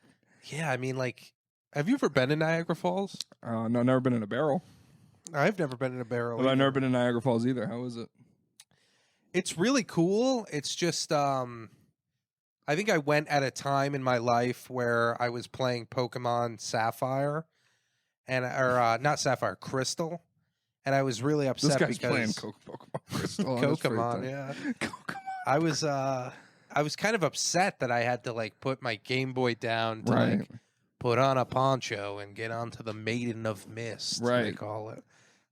Yeah, I mean, like, have you ever been in Niagara Falls? No, never been in a barrel. I've never been in a barrel. Well, I've either. never been in Niagara Falls either. How is it? It's really cool. It's just, I think I went at a time in my life where I was playing Pokemon Sapphire, or not Sapphire, Crystal, and I was really upset This guy's because playing Pokemon Crystal. on his free Pokemon, time. yeah. Pokemon. I was kind of upset that I had to like put my Game Boy down to Right. like put on a poncho and get onto the Maiden of Mist, they Right. call it.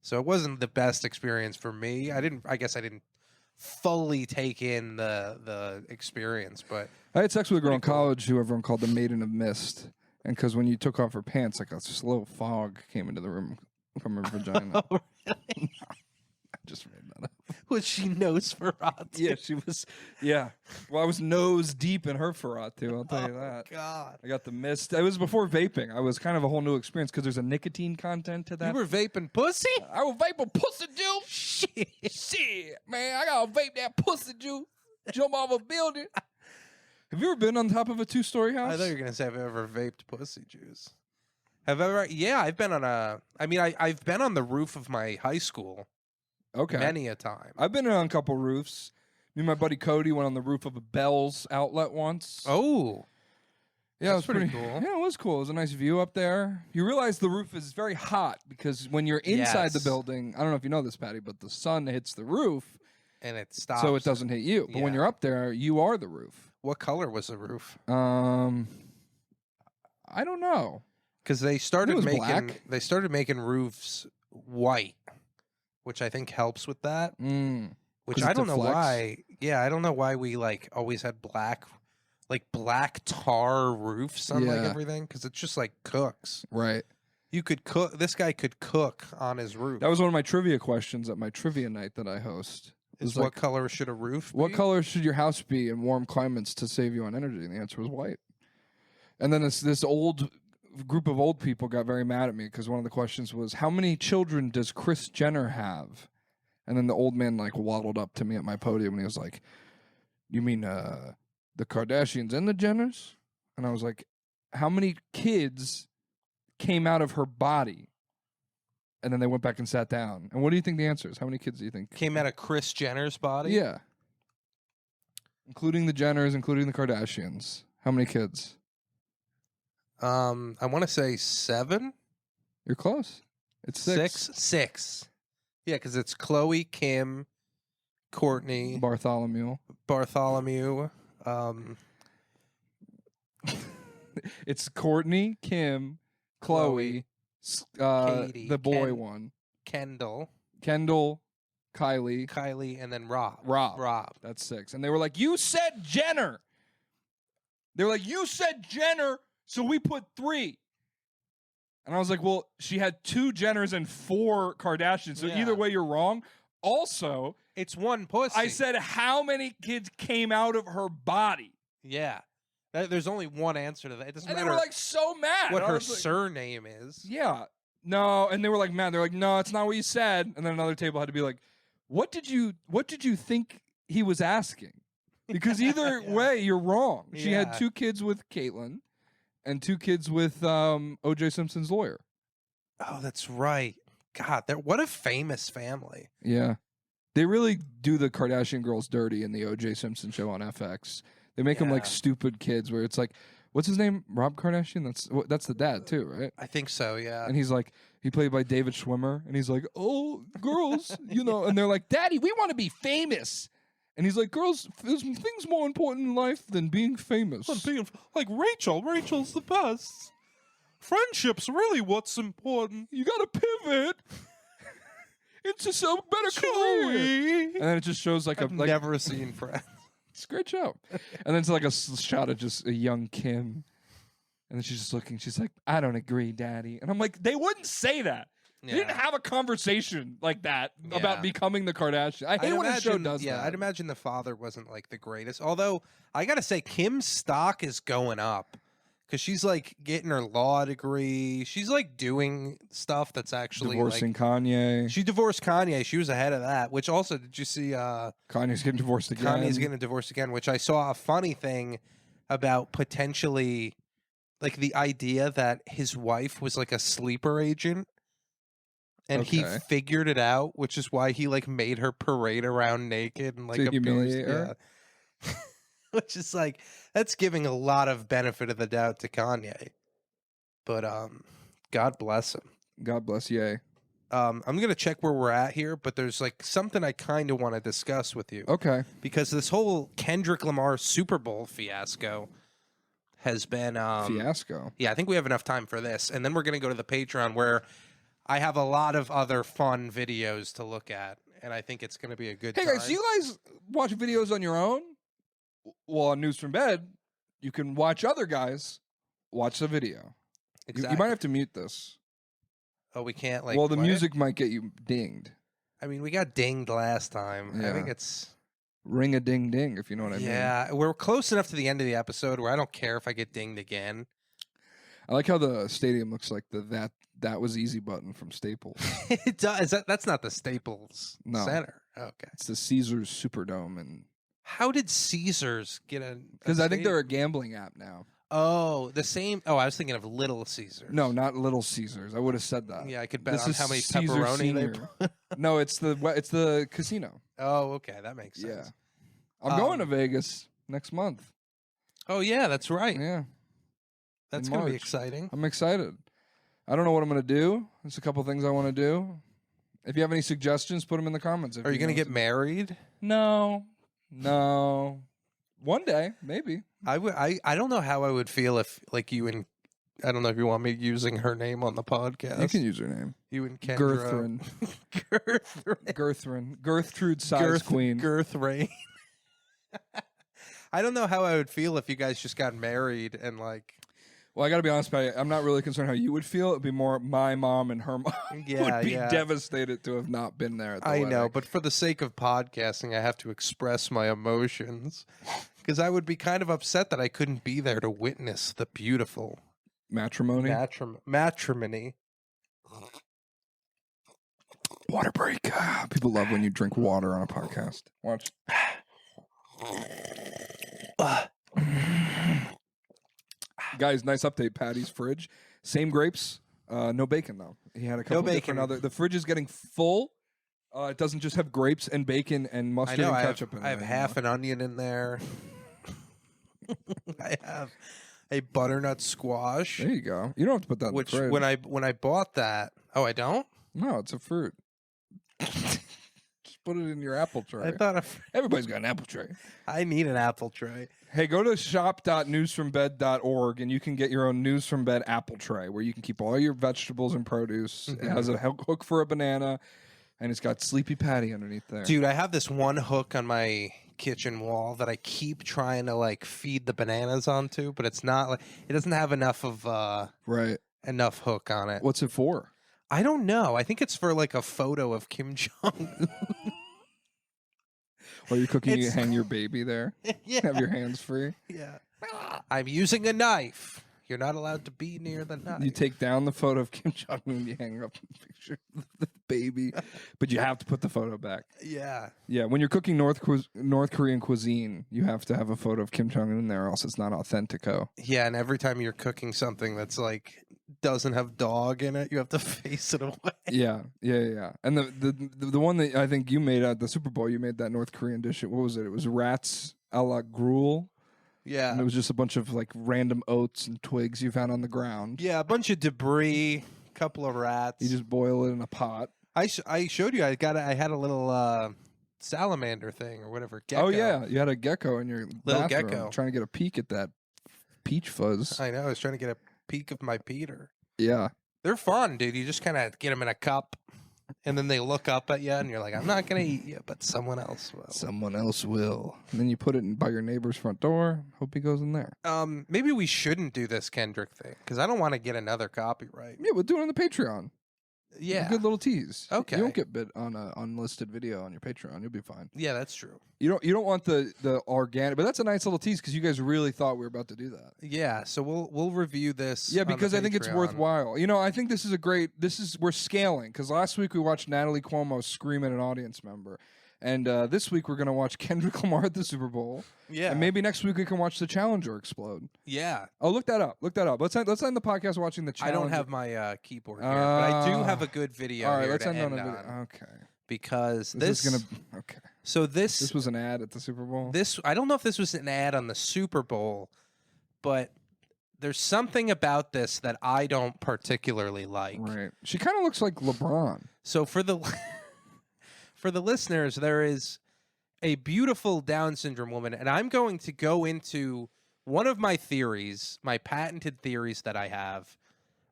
So it wasn't the best experience for me. I guess I didn't fully take in the experience, but I had sex with a girl in Pretty cool. college who everyone called the Maiden of Mist, and because when you took off her pants, like a slow fog came into the room from her vagina. oh, really? I just made that up. Was she Nosferatu? Yeah, she was. Yeah. Well, I was nose deep in her Ferratu. I'll tell you that. God. I got the mist. It was before vaping. I was kind of a whole new experience because there's a nicotine content to You that. were vaping pussy? I was vaping pussy juice. Shit. Shit, man, I gotta vape that pussy juice. Jump off a building. Have you ever been on top of a 2-story house? I thought you were gonna say I've ever vaped pussy juice. Have I ever? Yeah, I've been on I've been on the roof of my high school Okay. many a time. I've been on a couple roofs. Me and my buddy Cody went on the roof of a Bell's outlet once. Oh, yeah, that's it was pretty cool. Yeah, it was cool. It was a nice view up there. You realize the roof is very hot because when you're inside the Yes. building, I don't know if you know this, Patty, but the sun hits the roof, and it stops. so it doesn't hit you. But when Yeah. you're up there, you are the roof. What color was the roof? I don't know. Because they started was making black. they started making roofs white, which I think helps with that. Which 'Cause I it don't know deflects? why. Yeah, I don't know why we like always had black tar roofs on like Yeah. everything. Because it's just like cooks. Right. You could cook. This guy could cook on his roof. That was one of my trivia questions at my trivia night that I host. It Is was what like, color should a roof be? what color should your house be in warm climates to save you on energy? And the answer was white. And then this old group of old people got very mad at me because one of the questions was, how many children does Kris Jenner have? And then the old man like waddled up to me at my podium and he was like, you mean the Kardashians and the Jenners, and I was like, how many kids came out of her body? And then they went back and sat down. And what do you think the answer is? How many kids do you think Came out of Kris Jenner's body? Yeah. Including the Jenners, including the Kardashians. How many kids? I want to say 7. You're close. It's 6. 6. Yeah, because it's Khloe, Kim, Courtney, Bartholomew. It's Courtney, Kim, Khloe, Katie, the boy one, Kendall, Kylie, and then Rob. Rob. That's 6. And they were like, you said Jenner. They were like, you said Jenner, so we put 3. And I was like, well, she had 2 Jenners and 4 Kardashians. So either way, you're wrong. Also, it's one pussy. I said, how many kids came out of her body? Yeah. There's only one answer to that. It doesn't matter. And they were like so mad. What her surname is. Yeah. No. And they were like mad. They're like, no, it's not what you said. And then another table had to be like, what did you think he was asking? Because either way, you're wrong. She had 2 kids with Caitlyn and 2 kids with O.J. Simpson's lawyer. Oh, that's right. God, what a famous family. Yeah. They really do the Kardashian girls dirty in the O.J. Simpson show on FX. They make them like stupid kids where it's like, what's his name? Rob Kardashian? That's the dad too, right? I think so, yeah. And he's like, he played by David Schwimmer. And he's like, oh, girls, and they're like, Daddy, we want to be famous. And he's like, girls, there's things more important in life than being famous. Like Rachel's the best. Friendship's really what's important. You got to pivot into some better career. And then it just shows like I've never seen Friends. It's a great show. And then it's like a shot of just a young Kim. And then she's just looking. She's like, I don't agree, Daddy. And I'm like, they wouldn't say that. Yeah. They didn't have a conversation like that about becoming the Kardashian. I hate when a show does that. Yeah, I'd imagine the father wasn't like the greatest. Although, I got to say, Kim's stock is going up. Because she's like getting her law degree. She's like doing stuff that's actually divorcing Kanye. She divorced Kanye. She was ahead of that. Which also, did you see? Kanye's getting divorced again. Kanye's getting divorced again. Which I saw a funny thing about potentially, like the idea that his wife was like a sleeper agent, and he figured it out, which is why he like made her parade around naked and like to humiliate her. Yeah. Which is like, that's giving a lot of benefit of the doubt to Kanye. But God bless him. God bless Ye. I'm going to check where we're at here, but there's like something I kind of want to discuss with you. Okay. Because this whole Kendrick Lamar Super Bowl fiasco has been... fiasco? Yeah, I think we have enough time for this. And then we're going to go to the Patreon where I have a lot of other fun videos to look at. And I think it's going to be a good time. Hey guys, do you guys watch videos on your own? Well, on News from Bed, you can watch other guys watch the video. Exactly. You might have to mute this. Oh, we can't like... Well, the music might get you dinged. I mean, we got dinged last time. Yeah. I think it's... Ring a ding ding, if you know what I mean. Yeah, we're close enough to the end of the episode where I don't care if I get dinged again. I like how the stadium looks like that was easy button from Staples. It does. That's not the Staples Center. Okay. It's the Caesars Superdome. And how did Caesars get a... Because I think they're a gambling app now. Oh, the same... Oh, I was thinking of Little Caesars. No, not Little Caesars. I would have said that. Yeah, I could bet on how many pepperoni they put. No, it's the casino. Oh, okay. That makes sense. Yeah. I'm going to Vegas next month. Oh, yeah, that's right. Yeah. That's going to be exciting. I'm excited. I don't know what I'm going to do. There's a couple things I want to do. If you have any suggestions, put them in the comments. Are you going to get married? No. One day, maybe. I don't know how I would feel if, like, you and... I don't know if you want me using her name on the podcast. You can use her name. You and Kendra. Gerthryn. Gertrude Size Queen. Girthrain. I don't know how I would feel if you guys just got married and like... Well, I got to be honest, Paddy, I'm not really concerned how you would feel. It'd be more my mom and her mom would be devastated to have not been there at the wedding. Know, but for the sake of podcasting, I have to express my emotions. Because I would be kind of upset that I couldn't be there to witness the beautiful... Matrimony? Matrimony. Water break. People love when you drink water on a podcast. Watch. Guys, nice update. Paddy's fridge, same grapes, no bacon though. He had a couple different other. The fridge is getting full. It doesn't just have grapes and bacon and mustard and ketchup in it. I have half an onion in there. I have a butternut squash. There you go. You don't have to put that in the fridge. when I bought that, I don't? No, it's a fruit. Just put it in your apple tray. I thought Everybody's got an apple tray. I need an apple tray. Hey, go to shop.newsfrombed.org and you can get your own News from Bed apple tray where you can keep all your vegetables and produce. It has a hook for a banana, and it's got Sleepy Paddy underneath there. Dude, I have this one hook on my kitchen wall that I keep trying to like feed the bananas onto, but it's not like it doesn't have enough of enough hook on it. What's it for? I don't know. I think it's for like a photo of Kim Jong. While you're cooking, you hang your baby there. Yeah. Have your hands free. Yeah. I'm using a knife. You're not allowed to be near the knife. You take down the photo of Kim Jong Un, you hang up the picture of the baby, but you have to put the photo back. Yeah. Yeah, when you're cooking North Korean cuisine, you have to have a photo of Kim Jong Un in there, or else it's not authentico. Yeah, and every time you're cooking something that's like doesn't have dog in it, you have to face it away. Yeah. And the one that I think you made at the Super Bowl, you made that North Korean dish. What was it? It was rats a la gruel. Yeah. And it was just a bunch of like random oats and twigs you found on the ground. Yeah, a bunch of debris, a couple of rats. You just boil it in a pot. I showed you. I had a little salamander thing or whatever. Gecko. Oh yeah, you had a gecko in your Little bathroom, gecko. trying to get a peek at that peach fuzz. I know. I was trying to get a peek of my Peter. Yeah. They're fun, dude. You just kind of get them in a cup, and then they look up at you, and you're like, I'm not going to eat you, but someone else will. Someone else will. And then you put it by your neighbor's front door. Hope he goes in there. Maybe we shouldn't do this Kendrick thing, because I don't want to get another copyright. Yeah, we'll do it on the Patreon. Yeah. A good little tease. Okay. You won't get bit on an unlisted video on your Patreon. You'll be fine. Yeah, that's true. You don't want the organic, but that's a nice little tease because you guys really thought we were about to do that. Yeah, so we'll review this. Yeah, on the because I think it's Patreon. worthwhile. You know, I think we're scaling because last week we watched Natalie Cuomo scream at an audience member. And this week we're going to watch Kendrick Lamar at the Super Bowl. Yeah. And maybe next week we can watch the Challenger explode. Yeah. Oh, look that up. Let's end the podcast watching the Challenger. I don't have my keyboard here, but I do have a good video. All right, here let's to end on a on, video. Okay. Because This is gonna okay. So This was an ad at the Super Bowl. I don't know if this was an ad on the Super Bowl, but there's something about this that I don't particularly like. Right. She kind of looks like LeBron. So for the for the listeners, there is a beautiful Down syndrome woman, and I'm going to go into one of my theories, my patented theories that I have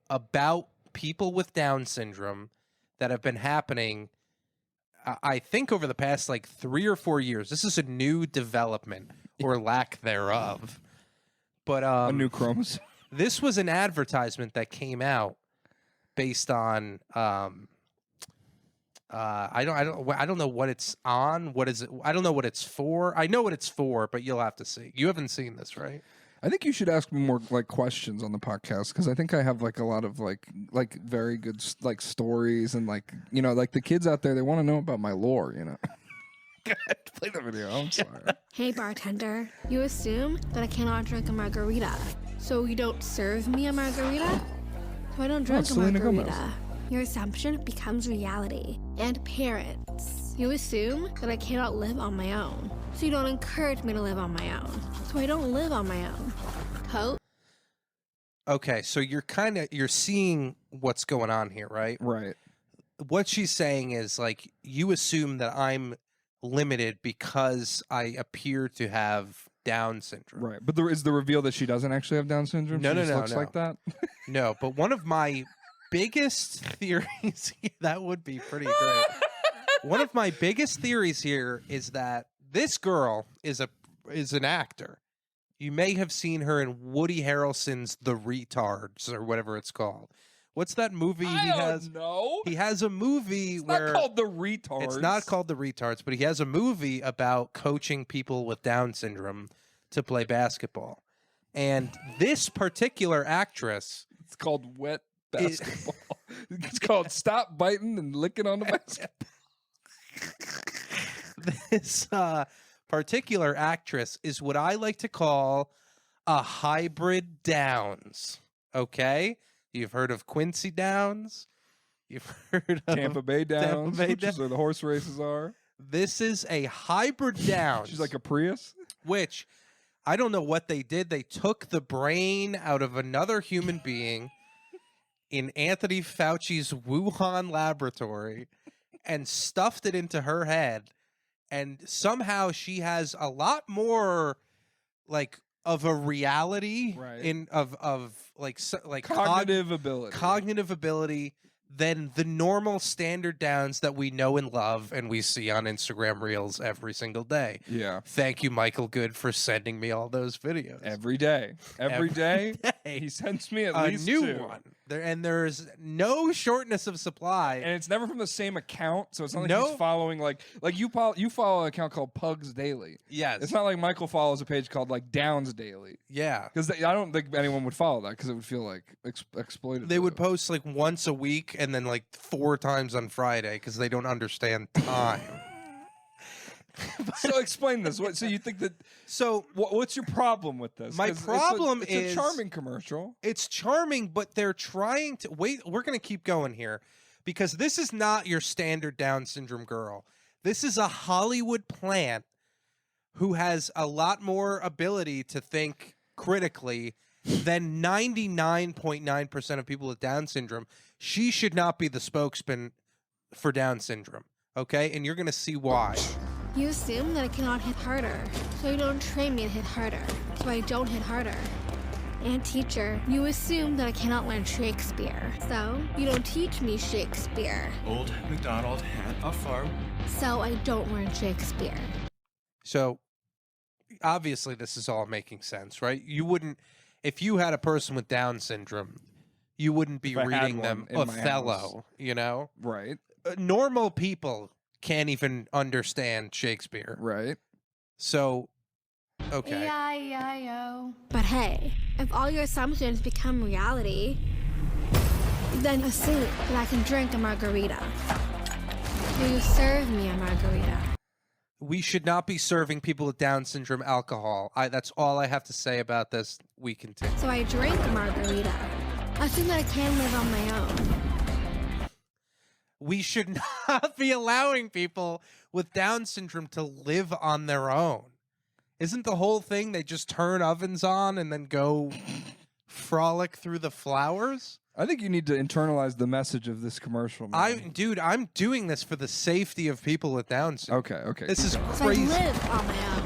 about people with Down syndrome that have been happening, I think, over the past like 3 or 4 years. This is a new development or lack thereof. But A new chromosome. this was an advertisement that came out based on I don't know what it's on. What is it? I don't know what it's for. I know what it's for, but you'll have to see. You haven't seen this, right? I think you should ask me more like questions on the podcast because I think I have like a lot of like very good like stories and like like the kids out there, they want to know about my lore. Play the video. I'm sorry. Hey bartender, you assume that I cannot drink a margarita, so you don't serve me a margarita? So I don't drink a Selena margarita. Gomez. Your assumption becomes reality. And parents, you assume that I cannot live on my own, so you don't encourage me to live on my own. So I don't live on my own. Coach? Okay, so you're seeing what's going on here, right? Right. What she's saying is like you assume that I'm limited because I appear to have Down syndrome. Right. But there is the reveal that she doesn't actually have Down syndrome. No, She no, just no, looks no. like that. No, but one of my biggest theories that would be pretty great. One of my biggest theories here is that this girl is an actor. You may have seen her in Woody Harrelson's The Retards or whatever it's called. What's that movie he has? No. He has a movie It's where not called The Retards. it's not called The Retards, but he has a movie about coaching people with Down syndrome to play basketball. And this particular actress, It's called Wet Basketball. It's called Stop Biting and Licking on the Basketball. this particular actress is what I like to call a hybrid Downs. Okay? You've heard of Quincy Downs? You've heard of Tampa Bay Downs, which is where the horse races are. This is a hybrid Downs. She's like a Prius. Which, I don't know what they did. They took the brain out of another human being in Anthony Fauci's Wuhan laboratory and stuffed it into her head. And somehow she has a lot more, like, of a reality Right. of Cognitive ability. cognitive ability than the normal standard Downs that we know and love and we see on Instagram Reels every single day. Yeah. Thank you, Michael Good, for sending me all those videos. Every day. Every day. He sends me at A least new 2. one. And there's no shortness of supply. And it's never from the same account, so it's not like No. he's following like you follow an account called Pugs Daily. Yes. It's not like Michael follows a page called like Downs Daily, Yeah. because I don't think anyone would follow that because it would feel like exploitative. They would post like once a week and then like 4 times on Friday because they don't understand time. So explain this. So you think that? So What's your problem with this? My 'Cause problem it's is- a charming commercial. it's charming, but they're trying to wait. We're going to keep going here because this is not your standard Down syndrome girl. This is a Hollywood plant who has a lot more ability to think critically than 99.9% of people with Down syndrome. She should not be the spokesman for Down syndrome. Okay. And you're going to see why. You assume that I cannot hit harder, so you don't train me to hit harder, so I don't hit harder. And teacher, you assume that I cannot learn Shakespeare, so you don't teach me Shakespeare, Old MacDonald had a farm. so I don't learn Shakespeare. So obviously this is all making sense, right? You wouldn't, if you had a person with Down syndrome, you wouldn't be If I had reading one them in my Othello, house. you know? Right. Normal people can't even understand Shakespeare. Right. So, okay. E-I-E-I-O. But hey, if all your assumptions become reality, then assume that I can drink a margarita. Will you serve me a margarita? We should not be serving people with Down syndrome alcohol. That's all I have to say about this. We continue. So I drink a margarita. Assume that I can live on my own. We should not be allowing people with Down syndrome to live on their own. Isn't the whole thing they just turn ovens on and then go frolic through the flowers? I think you need to internalize the message of this commercial. Man. I'm doing this for the safety of people with Down syndrome. Okay. This is So I crazy. live on my own.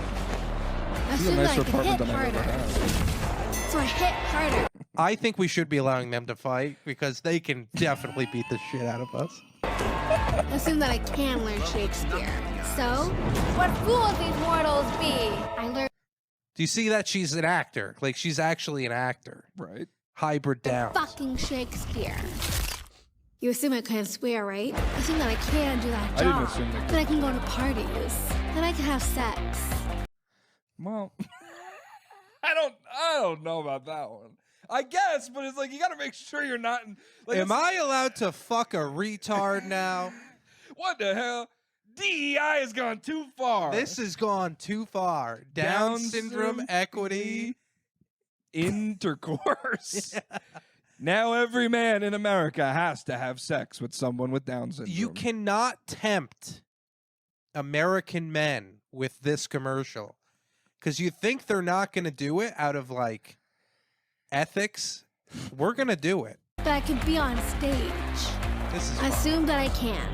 This is a Assume that nicer I can apartment hit than I've ever harder. had. So I hit harder. I think we should be allowing them to fight because they can definitely beat the shit out of us. Assume that I can learn Shakespeare. So, what fools these mortals be! I learned Do you see that she's an actor? Like she's actually an actor. Right. Hybrid Down. fucking Shakespeare. You assume I can swear, right? Assume that I can do that I didn't job. assume that. That I can go to parties. That I can have sex. Well, I don't know about that one. I guess, but it's like you got to make sure you're not. Like, Am I allowed to fuck a retard now? What the hell? DEI has gone too far. This has gone too far. Down syndrome equity. intercourse. Now every man in America has to have sex with someone with Down syndrome. You cannot tempt American men with this commercial because you think they're not going to do it out of like ethics. We're going to do it. But I can be on stage. This is fun. Assume that I can.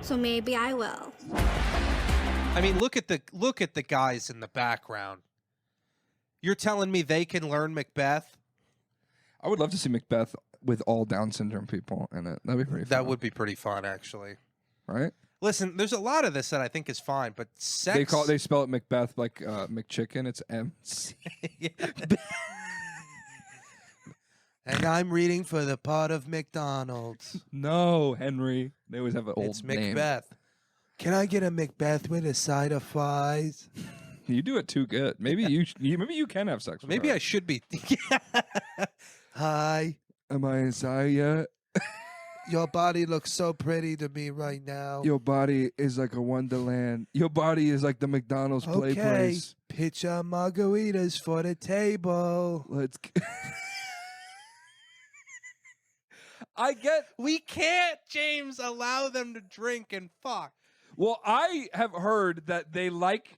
So maybe I will. I mean, look at the guys in the background. You're telling me they can learn Macbeth? I would love to see Macbeth with all Down syndrome people in it. That'd be pretty fun. That would be pretty fun, actually. Right? Listen, there's a lot of this that I think is fine, but sex. They spell it Macbeth like McChicken. It's MC. And I'm reading for the pot of McDonald's. No, Henry. They always have an old It's name. Macbeth. Can I get a Macbeth with a side of fries? You do it too good. Maybe you can have sex with Maybe her. I should be. Hi. Am I inside yet? Your body looks so pretty to me right now. Your body is like a wonderland. Your body is like the McDonald's play place. Picture margaritas for the table. Let's. I get. We can't, James, allow them to drink and fuck. Well, I have heard that they like.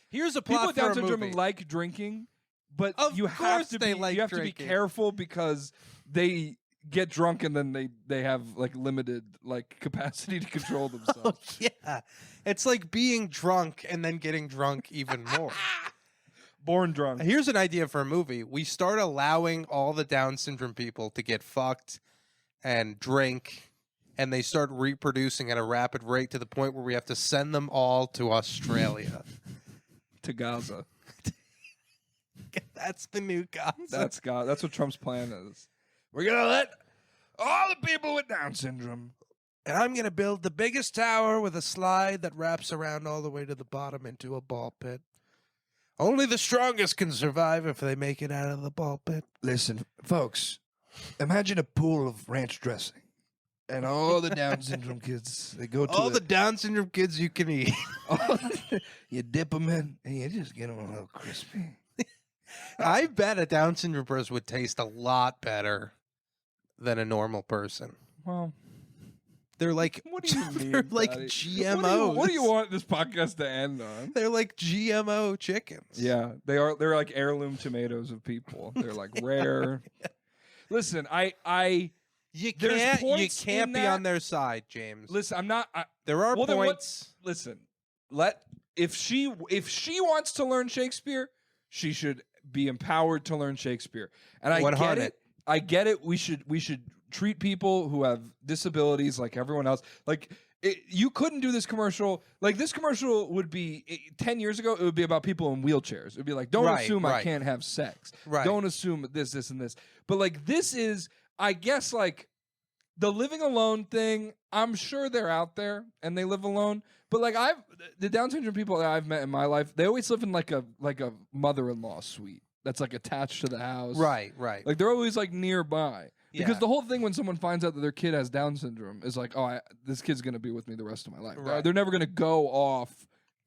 Here's a People plot with Down for a syndrome movie. like drinking, but Of you have course to they be like you have to be drinking. careful because they get drunk and then they have like limited like capacity to control themselves. Yeah. It's like being drunk and then getting drunk even more. Born drunk. Here's an idea for a movie. We start allowing all the Down syndrome people to get fucked and drink, and they start reproducing at a rapid rate to the point where we have to send them all to Australia. To Gaza. That's the new Gaza. That's what Trump's plan is. We're gonna let all the people with Down syndrome. And I'm going to build the biggest tower with a slide that wraps around all the way to the bottom into a ball pit. Only the strongest can survive if they make it out of the ball pit. Listen, folks, imagine a pool of ranch dressing. And all the Down syndrome kids, they go to All the Down syndrome kids you can eat. you dip them in, and you just get them a little crispy. I bet a Down syndrome person would taste a lot better than a normal person. Well, They're like, what do you mean? they're like Paddy? GMOs. What do you want this podcast to end on? They're like GMO chickens. Yeah, they are. They're like heirloom tomatoes of people. They're like rare. Listen, You There's can't points in be that. on their side, James. listen. I'm not. There are well, then what- points. Listen, if she wants to learn Shakespeare, she should be empowered to learn Shakespeare. And I 100. get it. I get it. We should treat people who have disabilities like everyone else. Like you couldn't do this commercial. Like this commercial would be 10 years ago. It would be about people in wheelchairs. It would be like, don't Right, assume I right. can't have sex. Right. Don't assume this, and this. But like this is, I guess, like the living alone thing. I'm sure they're out there and they live alone. But like the Down syndrome people that I've met in my life, they always live in like a mother-in-law suite that's like attached to the house. Right, right. Like they're always like nearby. Because Yeah. the whole thing when someone finds out that their kid has Down syndrome is like, oh, this kid's gonna be with me the rest of my life. Right. They're never gonna go off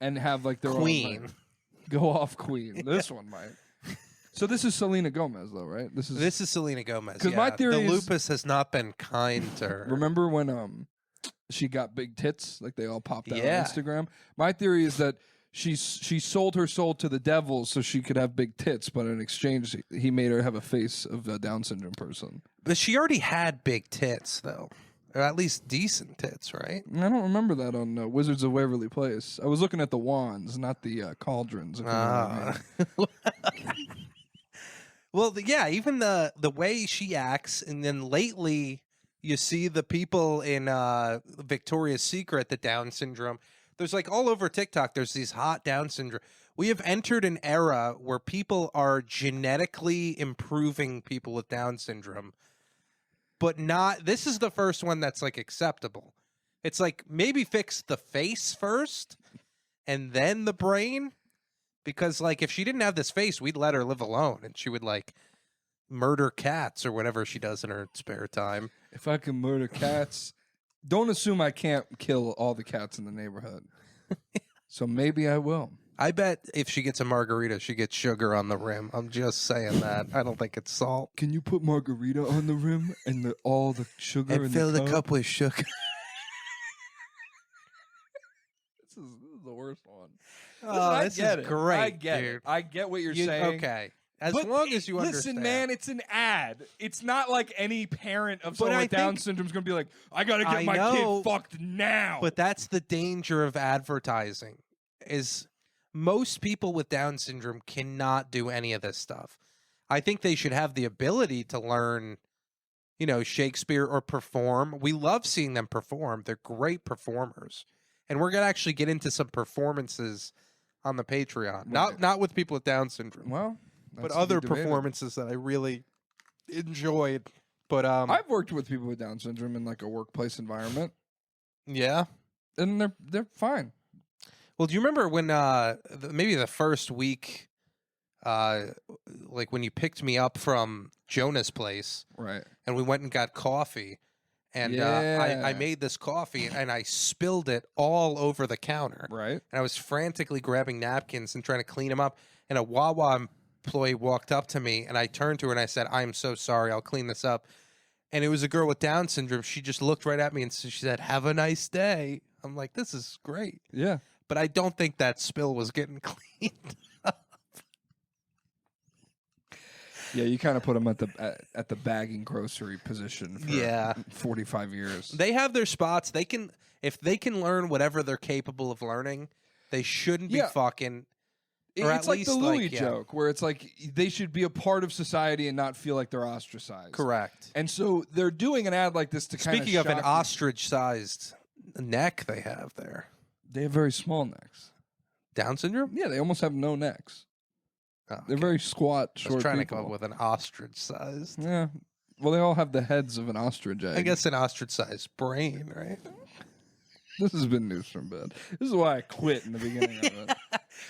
and have like their Queen. own like, go off queen. This one might. So this is Selena Gomez though, right? This is Selena Gomez. 'Cause my theory the is- lupus has not been kind to her. Remember when she got big tits, like they all popped out Yeah. on Instagram? My theory is that she sold her soul to the devil so she could have big tits, but in exchange he made her have a face of a Down syndrome person. But she already had big tits, though. Or at least decent tits, right? I don't remember that on Wizards of Waverly Place. I was looking at the wands, not the cauldrons. If you know what I mean. Well, yeah, even the way she acts, and then lately you see the people in Victoria's Secret, the Down syndrome. There's like all over TikTok, there's these hot Down syndrome. We have entered an era where people are genetically improving people with Down syndrome, but not, this is the first one that's like acceptable. It's like maybe fix the face first and then the brain. Because, like, if she didn't have this face, we'd let her live alone, and she would, like, murder cats or whatever she does in her spare time. If I can murder cats, don't assume I can't kill all the cats in the neighborhood. So maybe I will. I bet if she gets a margarita, she gets sugar on the rim. I'm just saying that. I don't think it's salt. Can you put margarita on the rim and all the sugar And in fill the the cup with sugar. This is the worst one. Oh, Listen, this I get is it. great, I get dude. it. I get what you're saying. Okay. As But long as you listen, understand. man, it's an ad. It's not like any parent of someone I with Down think- syndrome is going to be like, I got to get I my know, kid fucked now. But that's the danger of advertising, is most people with Down syndrome cannot do any of this stuff. I think they should have the ability to learn, Shakespeare or perform. We love seeing them perform. They're great performers. And we're going to actually get into some performances on the Patreon. Right. Not with people with Down syndrome, well, but that's to other be debated. performances that I really enjoyed. But I've worked with people with Down syndrome in like a workplace environment, yeah. and they're fine. Well, do you remember when maybe the first week, like when you picked me up from Jonah's place Right. and we went and got coffee, And Yeah. I made this coffee and I spilled it all over the counter. Right. And I was frantically grabbing napkins and trying to clean them up. And a Wawa employee walked up to me and I turned to her and I said, "I'm so sorry. I'll clean this up." And it was a girl with Down syndrome. She just looked right at me and she said, "Have a nice day." I'm like, this is great. Yeah. But I don't think that spill was getting cleaned. Yeah, you kind of put them at the bagging grocery position for 45 years. They have their spots. If they can learn whatever they're capable of learning, they shouldn't be fucking. Or It's at like least the Louis joke, where it's like they should be a part of society and not feel like they're ostracized. Correct. And so they're doing an ad like this to kind of Speaking of an shock ostrich-sized neck they have there. you. They have very small necks. Down syndrome? Yeah, they almost have no necks. Oh, They're okay. very squat, I short was trying people. to come up with an ostrich-sized. Yeah. Well, they all have the heads of an ostrich egg. I guess an ostrich-sized brain, right? This has been News from Bed. This is why I quit in the beginning of it.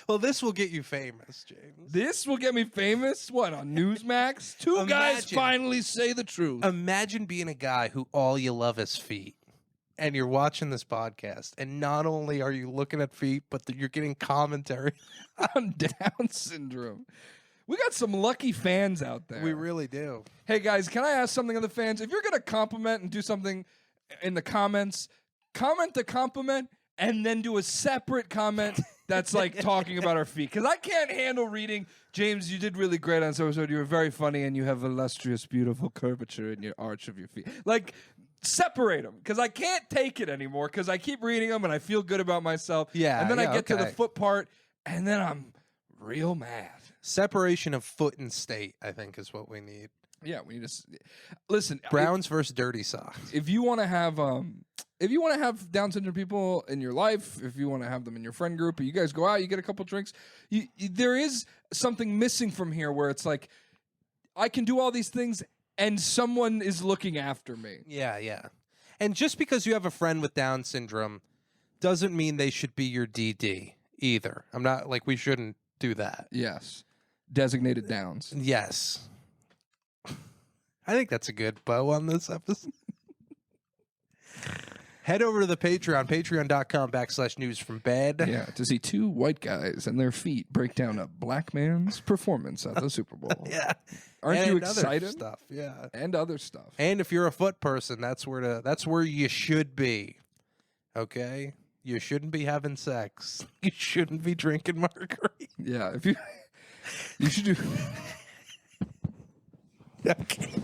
Well, this will get you famous, James. This will get me famous? What, on Newsmax? Two guys Imagine. finally say the truth. Imagine being a guy who all you love is feet. And you're watching this podcast, and not only are you looking at feet, but you're getting commentary. On Down syndrome. We got some lucky fans out there. We really do. Hey, guys, can I ask something of the fans? If you're going to compliment and do something in the comments, comment the compliment and then do a separate comment that's like talking about our feet. Because I can't handle reading, "James, you did really great on so-and-so. You were very funny and you have illustrious, beautiful curvature in your arch of your feet." Like, separate them, because I can't take it anymore, because I keep reading them and I feel good about myself. Yeah, And then I get to the okay. foot part and then I'm real mad. Separation of foot and state, I think, is what we need. Yeah, we need to listen. Browns versus dirty socks. If you want to have Down syndrome people in your life, if you want to have them in your friend group, you guys go out, you get a couple drinks. There is something missing from here, where it's like, I can do all these things and someone is looking after me. Yeah, yeah. And just because you have a friend with Down syndrome doesn't mean they should be your DD either. I'm not like, we shouldn't do that. Yes, designated Downs. Yes. I think that's a good bow on this episode. Head over to the Patreon, patreon.com/news from bed. Yeah, to see two white guys and their feet break down a black man's performance at the Super Bowl. Yeah. Aren't And you other excited? stuff, yeah. And other stuff. And if you're a foot person, that's where you should be. Okay? You shouldn't be having sex. You shouldn't be drinking margarita. Yeah, if you should do. Okay.